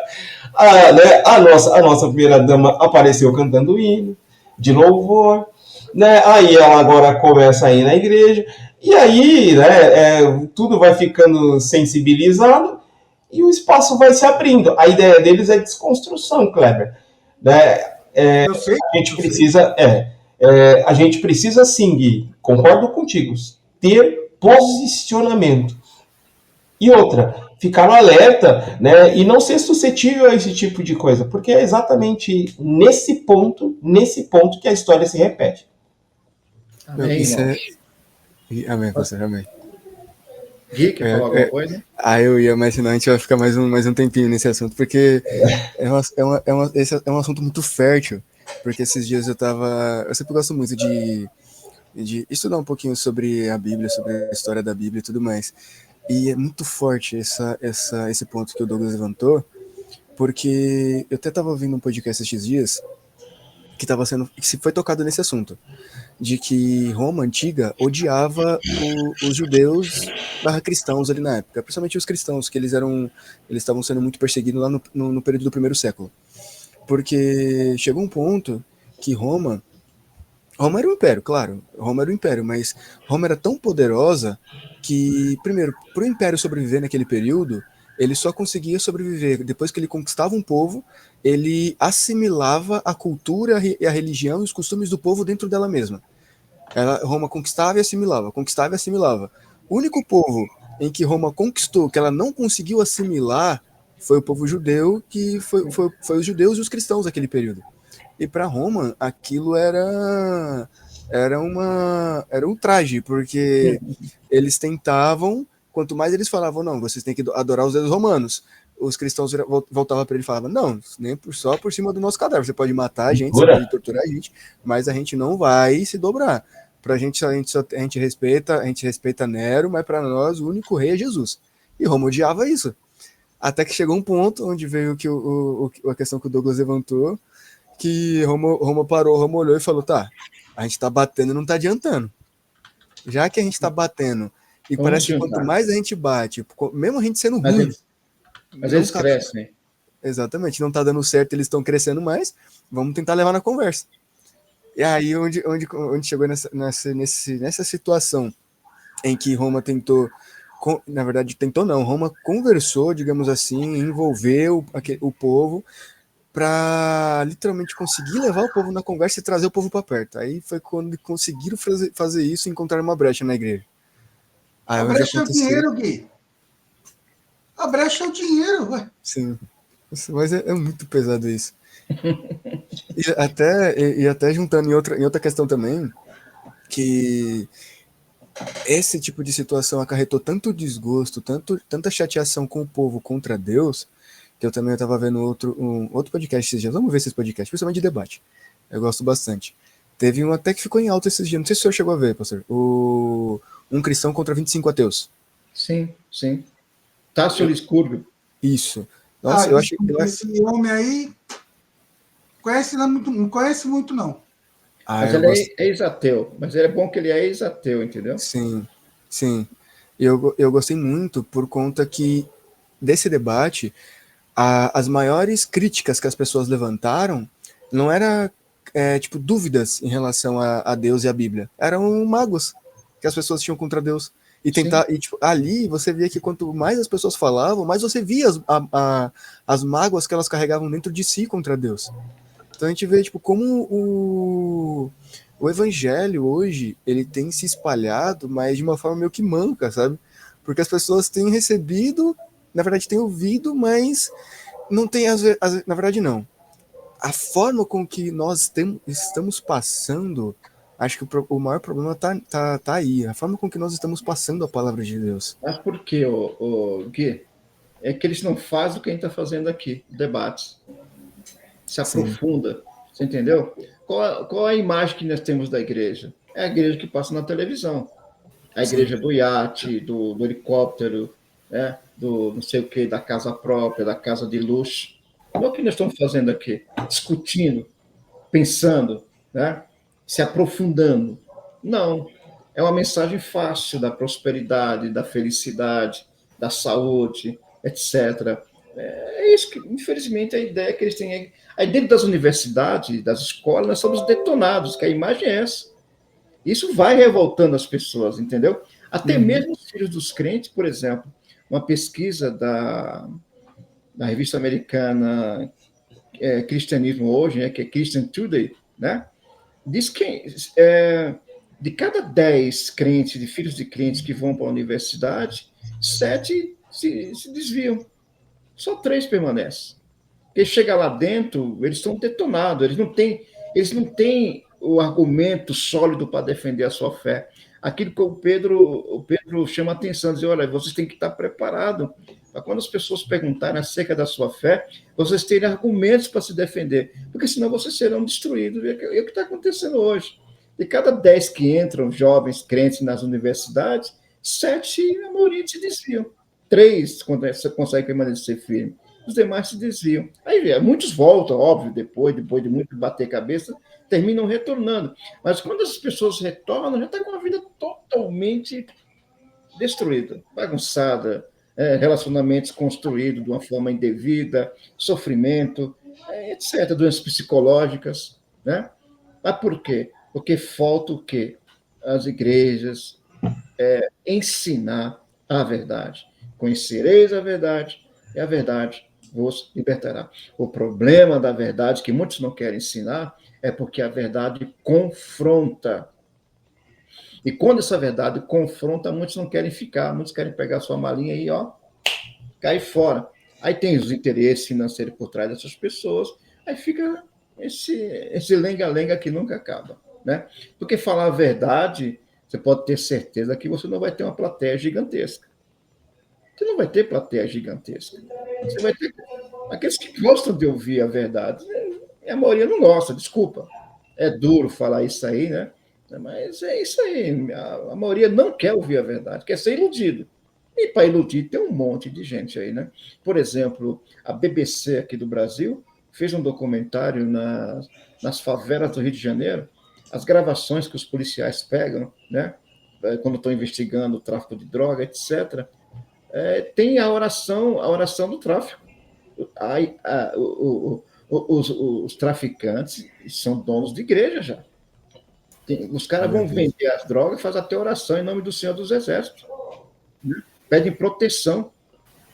A nossa primeira-dama apareceu cantando hino de louvor. Né? Aí ela agora começa a ir na igreja, e aí, né, tudo vai ficando sensibilizado e o espaço vai se abrindo. A ideia deles é desconstrução, Kleber. Né? A gente precisa sim, Gui, concordo contigo, ter posicionamento. E outra, ficar alerta, né, e não ser suscetível a esse tipo de coisa, porque é exatamente nesse ponto que a história se repete. Amém, Amém, pastor, amém. Gui, quer falar alguma coisa? Eu ia, mas senão a gente vai ficar mais um tempinho nesse assunto, porque esse é um assunto muito fértil, porque esses dias eu sempre gosto muito de estudar um pouquinho sobre a Bíblia, sobre a história da Bíblia e tudo mais, e é muito forte esse ponto que o Douglas levantou, porque eu até estava ouvindo um podcast esses dias, que foi tocado nesse assunto, de que Roma antiga odiava os judeus cristãos ali na época, principalmente os cristãos, que eles estavam sendo muito perseguidos lá no período do primeiro século, porque chegou um ponto que Roma era um império, claro, Roma era um império, mas Roma era tão poderosa que, primeiro, para o império sobreviver naquele período, ele só conseguia sobreviver depois que ele conquistava um povo ele assimilava a cultura e a religião e os costumes do povo dentro dela mesma. Roma conquistava e assimilava, conquistava e assimilava. O único povo em que Roma conquistou, que ela não conseguiu assimilar, foi o povo judeu, que foi os judeus e os cristãos daquele período. E para Roma, aquilo era um traje, porque eles tentavam, quanto mais eles falavam, não, vocês têm que adorar os deuses romanos, os cristãos voltavam para ele e falavam, não, nem só por cima do nosso cadáver, você pode matar a gente, você pode torturar a gente, mas a gente não vai se dobrar. Pra gente, a gente respeita Nero, mas para nós o único rei é Jesus. E Roma odiava isso. Até que chegou um ponto onde veio a questão que o Douglas levantou, que Roma parou, Roma olhou e falou, tá, a gente tá batendo e não tá adiantando. Já que a gente tá batendo, e Vamos parece que juntar. quanto mais a gente bate, mesmo a gente sendo ruim... Mas eles crescem. Exatamente, não tá dando certo, eles estão crescendo mais, vamos tentar levar na conversa. E aí, onde chegou nessa situação em que Roma tentou, na verdade, Roma conversou, digamos assim, envolveu o povo para literalmente conseguir levar o povo na conversa e trazer o povo para perto. Aí foi quando conseguiram fazer isso e encontrar uma brecha na igreja. Aí A brecha é o dinheiro, Gui. A brecha é o dinheiro, ué. Sim, mas é muito pesado isso. E até juntando em outra questão também, que esse tipo de situação acarretou tanto desgosto, tanta chateação com o povo contra Deus, que eu também estava vendo um outro podcast esses dias. Vamos ver esses podcasts, principalmente de debate. Eu gosto bastante. Teve um até que ficou em alta esses dias, não sei se o senhor chegou a ver, pastor. Um cristão contra 25 ateus. Sim. Tássio Licurgo. Isso. Nossa, eu achei... Esse homem aí não conhece muito, não. Mas ele é ex-ateu. Mas é bom que ele é ex-ateu, entendeu? Sim. Eu gostei muito por conta que desse debate, as maiores críticas que as pessoas levantaram não era tipo dúvidas em relação a Deus e a Bíblia. Eram mágoas que as pessoas tinham contra Deus. E tipo, ali você via que quanto mais as pessoas falavam, mais você via as mágoas que elas carregavam dentro de si contra Deus. Então a gente vê tipo, como o evangelho hoje ele tem se espalhado, mas de uma forma meio que manca, sabe? Porque as pessoas têm recebido, na verdade têm ouvido, mas não tem na verdade não. A forma com que nós estamos passando, acho que o maior problema tá aí. A forma com que nós estamos passando a palavra de Deus. Mas por quê, Gui? É que eles não fazem o que a gente está fazendo aqui, debates. Se aprofunda, você entendeu? Qual a imagem que nós temos da igreja? É a igreja que passa na televisão. A igreja do iate, do helicóptero, né? Do não sei o que, da casa própria, da casa de luxo. Não é o que nós estamos fazendo aqui, discutindo, pensando, né? Se aprofundando. Não. É uma mensagem fácil da prosperidade, da felicidade, da saúde, etc. É isso que, infelizmente, a ideia que eles têm. Aí dentro das universidades, das escolas, nós somos detonados, que a imagem é essa. Isso vai revoltando as pessoas, entendeu? Até mesmo os filhos dos crentes, por exemplo, uma pesquisa da revista americana Cristianismo Hoje, né, que é Christian Today, né, diz que de cada 10 crentes, de filhos de crentes que vão para a universidade, 7 se desviam. Só 3 permanecem. Porque chega lá dentro, eles estão detonados, eles não têm o argumento sólido para defender a sua fé. Aquilo que o Pedro chama a atenção, diz, olha, vocês têm que estar preparados para quando as pessoas perguntarem acerca da sua fé, vocês terem argumentos para se defender, porque senão vocês serão destruídos. É o que está acontecendo hoje. De cada 10 que entram, jovens crentes nas universidades, 7, a maioria se desviam. 3 conseguem permanecer firme. Os demais se desviam. Aí muitos voltam, óbvio, depois de muito bater cabeça, terminam retornando. Mas quando as pessoas retornam, já está com a vida totalmente destruída, bagunçada, relacionamentos construídos de uma forma indevida, sofrimento, etc., doenças psicológicas, né? Mas por quê? Porque falta o quê? As igrejas ensinar a verdade. Conhecereis a verdade, e a verdade vos libertará. O problema da verdade, que muitos não querem ensinar, é porque a verdade confronta. E quando essa verdade confronta, muitos não querem ficar, muitos querem pegar sua malinha e, cair fora. Aí tem os interesses financeiros por trás dessas pessoas, aí fica esse lenga-lenga que nunca acaba, né? Porque falar a verdade, você pode ter certeza que você não vai ter uma plateia gigantesca. Você não vai ter plateia gigantesca. Você vai ter aqueles que gostam de ouvir a verdade. A maioria não gosta, desculpa. É duro falar isso aí, né? Mas é isso aí. A maioria não quer ouvir a verdade, quer ser iludido. E para iludir tem um monte de gente aí, né? Por exemplo, a BBC aqui do Brasil fez um documentário nas favelas do Rio de Janeiro, as gravações que os policiais pegam, né? Quando estão investigando o tráfico de droga, etc., tem a oração do tráfico. Os traficantes são donos de igreja já. Os caras vão vender as drogas, fazem até oração em nome do Senhor dos Exércitos. Né? Pedem proteção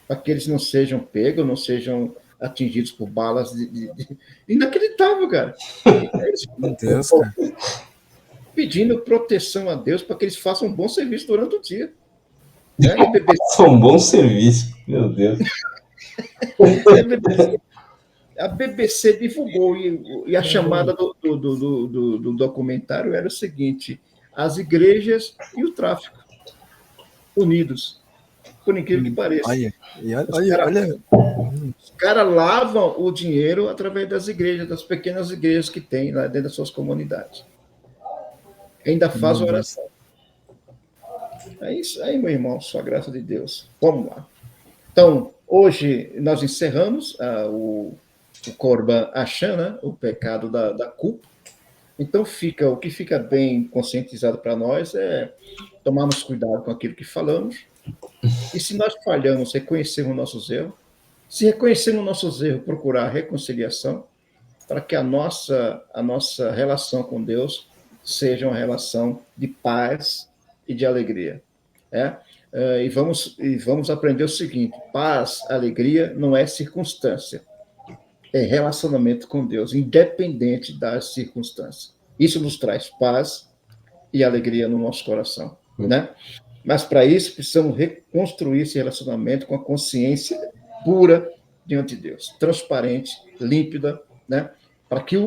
para que eles não sejam pegos, não sejam atingidos por balas inacreditável, cara. Meu Deus, cara. Pedindo proteção a Deus para que eles façam um bom serviço durante o dia. Né? Um bom serviço, meu Deus. A BBC divulgou, e a chamada do documentário era o seguinte: as igrejas e o tráfico unidos, por incrível que pareça. Olha. Os caras lavam o dinheiro através das igrejas, das pequenas igrejas que tem lá dentro das suas comunidades. Ainda faz oração. É isso aí, meu irmão, sua graça de Deus. Vamos lá. Então, hoje nós encerramos o Corban Acham, né? O pecado da culpa. Então, o que fica bem conscientizado para nós é tomarmos cuidado com aquilo que falamos. E se nós falhamos, reconhecermos nossos erros. Se reconhecermos nossos erros, procurar reconciliação, para que a nossa relação com Deus seja uma relação de paz e de alegria. E vamos aprender o seguinte: paz, alegria não é circunstância, é relacionamento com Deus, independente das circunstâncias. Isso nos traz paz e alegria no nosso coração, né? Mas para isso precisamos reconstruir esse relacionamento com a consciência pura diante de Deus, transparente, límpida, né? Para que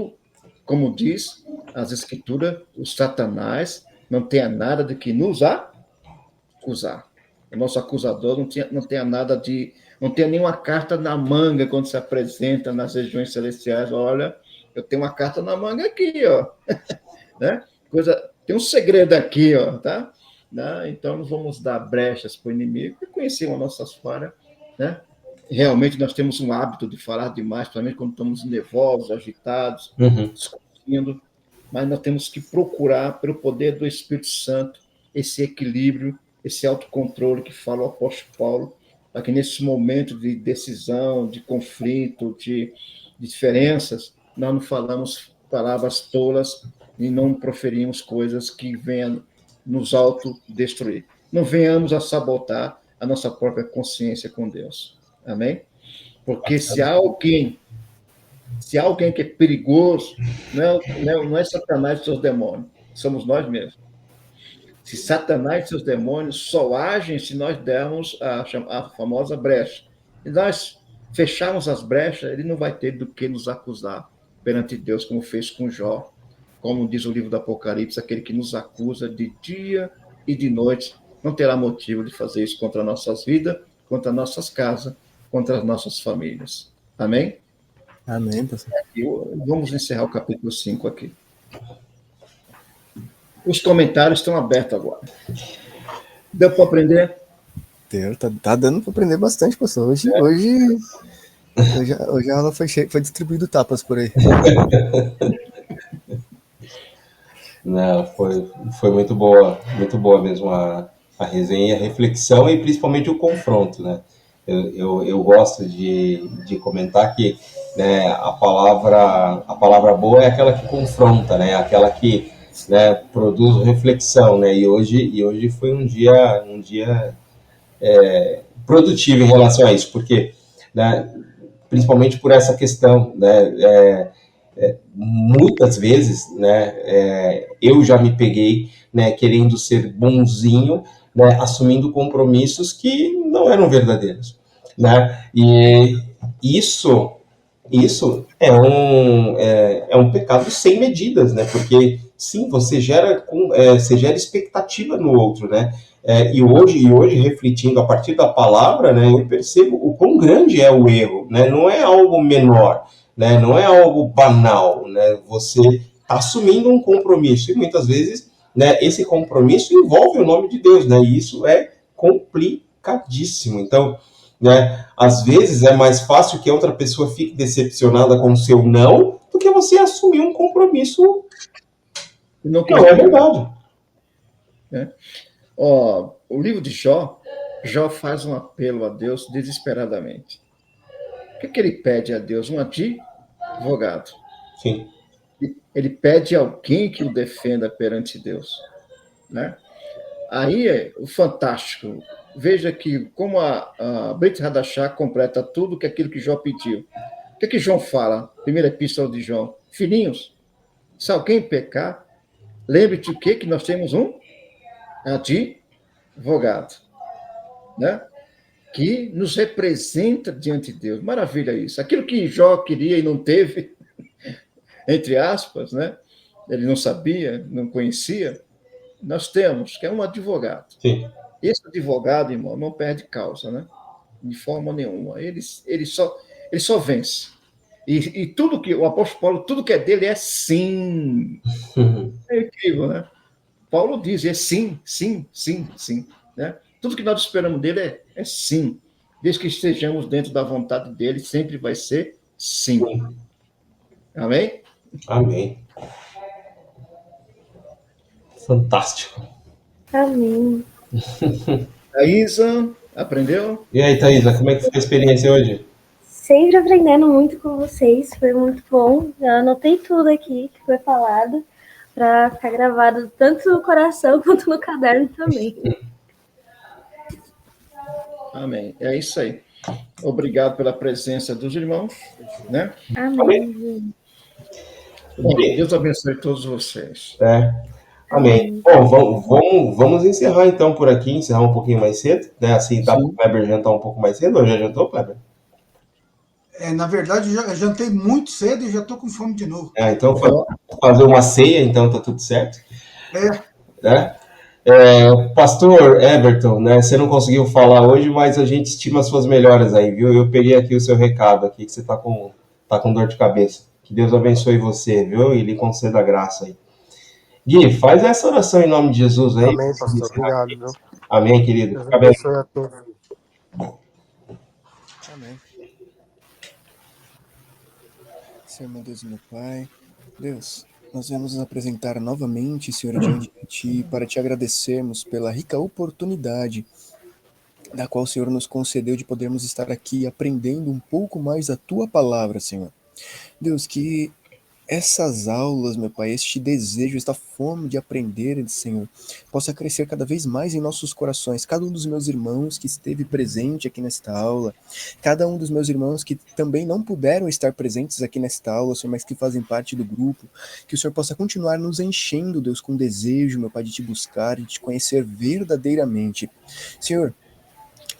como diz as Escrituras, o Satanás não tenha nada de que nos acusar. O nosso acusador não tenha nada de... Não tenha nenhuma carta na manga quando se apresenta nas regiões celestiais. Olha, eu tenho uma carta na manga aqui, ó. Né? Tem um segredo aqui, ó, tá? Né? Então, não vamos dar brechas para o inimigo e conhecer as nossas falhas, né? Realmente, nós temos um hábito de falar demais, principalmente quando estamos nervosos, agitados, discutindo, mas nós temos que procurar, pelo poder do Espírito Santo, esse equilíbrio, esse autocontrole que fala o apóstolo Paulo, para que nesse momento de decisão, de conflito, de diferenças, nós não falamos palavras tolas e não proferimos coisas que venham nos autodestruir. Não venhamos a sabotar a nossa própria consciência com Deus. Amém? Porque se há alguém que é perigoso, não é Satanás e seus demônios, somos nós mesmos. Se Satanás e seus demônios só agem se nós dermos a famosa brecha. E nós fecharmos as brechas, ele não vai ter do que nos acusar perante Deus, como fez com Jó, como diz o livro do Apocalipse, aquele que nos acusa de dia e de noite, não terá motivo de fazer isso contra nossas vidas, contra nossas casas, contra as nossas famílias. Amém? Amém, pastor. Vamos encerrar o capítulo 5 aqui. Os comentários estão abertos agora. Deu para aprender? Deu, tá dando para aprender bastante, pastor. Hoje a aula foi distribuído tapas por aí. Não, foi muito boa mesmo a resenha, a reflexão e principalmente o confronto, né? Eu gosto de comentar que, né, a palavra boa é aquela que confronta, né? Aquela que, né, produz reflexão, né? E hoje foi um dia produtivo em relação a isso, porque, né, principalmente por essa questão, né? Muitas vezes, né, eu já me peguei, né, querendo ser bonzinho, né, assumindo compromissos que não eram verdadeiros, né? E isso é um pecado sem medidas, né? Porque sim, você gera expectativa no outro, né? E hoje, refletindo a partir da palavra, né, eu percebo o quão grande é o erro, né? Não é algo menor, né? Não é algo banal, né? Você está assumindo um compromisso e muitas vezes, né, esse compromisso envolve o nome de Deus, né? E isso é complicadíssimo. Então, né, às vezes é mais fácil que a outra pessoa fique decepcionada com o seu não do que você assumir um compromisso E não que não é verdade. Né? Ó, o livro de Jó faz um apelo a Deus desesperadamente. O que ele pede a Deus? Um advogado. Sim. Ele pede alguém que o defenda perante Deus. Né? Aí é o fantástico. Veja que como a Brit Hadashah completa tudo que aquilo que Jó pediu. O que João fala? Primeira epístola de João. Filhinhos, se alguém pecar, lembre-te o que nós temos um advogado, né? Que nos representa diante de Deus. Maravilha isso. Aquilo que Jó queria e não teve, entre aspas, né? Ele não sabia, não conhecia, nós temos, que é um advogado. Sim. Esse advogado, irmão, não perde causa, né? De forma nenhuma. Ele só vence. E tudo que o apóstolo Paulo, tudo que é dele é sim. É incrível, né? Paulo diz, é sim, sim, sim, sim. Né? Tudo que nós esperamos dele é sim. Desde que estejamos dentro da vontade dele, sempre vai ser sim. Amém? Amém. Fantástico. Amém. Thaisa, aprendeu? E aí, Thaisa, como é que foi a experiência hoje? Sempre aprendendo muito com vocês, foi muito bom. Já anotei tudo aqui que foi falado para ficar gravado tanto no coração quanto no caderno também. Amém. É isso aí. Obrigado pela presença dos irmãos, né? Amém. Bom, Deus abençoe todos vocês. Amém. Bom, vamos encerrar então por aqui, encerrar um pouquinho mais cedo, né? Assim dá para o Kleber jantar um pouco mais cedo, ou já jantou, Kleber? Na verdade, eu já jantei muito cedo e já estou com fome de novo. Então fazer uma ceia, então tá tudo certo. Né? Pastor Everton, né? Você não conseguiu falar hoje, mas a gente estima as suas melhoras aí, viu? Eu peguei aqui o seu recado aqui, que você tá com dor de cabeça. Que Deus abençoe você, viu? E lhe conceda graça aí. Gui, faz essa oração em nome de Jesus aí. Amém, pastor. Obrigado, viu? Amém, querido. Deus abençoe a todos. Amém. Senhor, meu Deus e meu Pai, Deus, nós vamos nos apresentar novamente, Senhor, diante de Ti, para Te agradecermos pela rica oportunidade da qual o Senhor nos concedeu de podermos estar aqui aprendendo um pouco mais a Tua palavra, Senhor. Deus, que essas aulas, meu Pai, este desejo, esta fome de aprender, Senhor, possa crescer cada vez mais em nossos corações. Cada um dos meus irmãos que esteve presente aqui nesta aula, cada um dos meus irmãos que também não puderam estar presentes aqui nesta aula, Senhor, mas que fazem parte do grupo, que o Senhor possa continuar nos enchendo, Deus, com desejo, meu Pai, de Te buscar, de Te conhecer verdadeiramente. Senhor,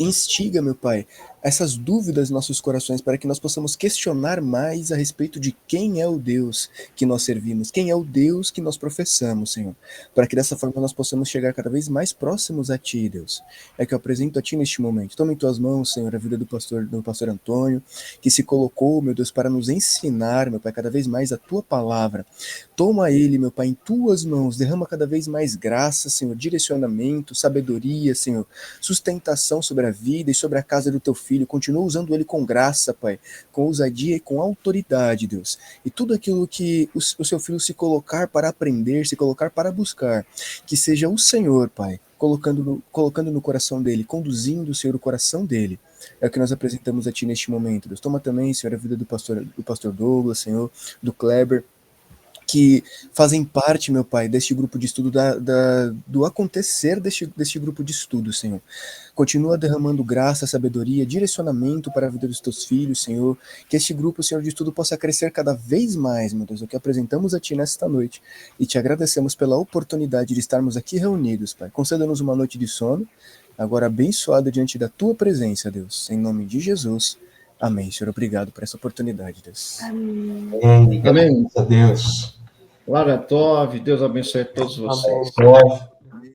instiga, meu Pai, essas dúvidas em nossos corações para que nós possamos questionar mais a respeito de quem é o Deus que nós servimos, quem é o Deus que nós professamos, Senhor, para que dessa forma nós possamos chegar cada vez mais próximos a Ti, Deus. É que eu apresento a Ti neste momento. Toma em Tuas mãos, Senhor, a vida do pastor Antônio, que se colocou, meu Deus, para nos ensinar, meu Pai, cada vez mais a Tua palavra. Toma ele, meu Pai, em Tuas mãos, derrama cada vez mais graça, Senhor, direcionamento, sabedoria, Senhor, sustentação sobre a vida e sobre a casa do Teu Filho. Continua usando ele com graça, Pai, com ousadia e com autoridade, Deus. E tudo aquilo que o Seu Filho se colocar para aprender, se colocar para buscar, que seja o Senhor, Pai, colocando no coração dele, conduzindo, Senhor, o coração dele. É o que nós apresentamos a Ti neste momento, Deus. Toma também, Senhor, a vida do pastor Douglas, Senhor, do Kleber, que fazem parte, meu Pai, deste grupo de estudo, do acontecer deste grupo de estudo, Senhor. Continua derramando graça, sabedoria, direcionamento para a vida dos teus filhos, Senhor. Que este grupo, Senhor, de estudo possa crescer cada vez mais, meu Deus, o que apresentamos a Ti nesta noite. E te agradecemos pela oportunidade de estarmos aqui reunidos, Pai. Conceda-nos uma noite de sono, agora abençoada diante da Tua presença, Deus. Em nome de Jesus. Amém, Senhor. Obrigado por essa oportunidade, Deus. Amém. Graças a Deus. Glória a Tov, Deus abençoe a todos vocês. Amém.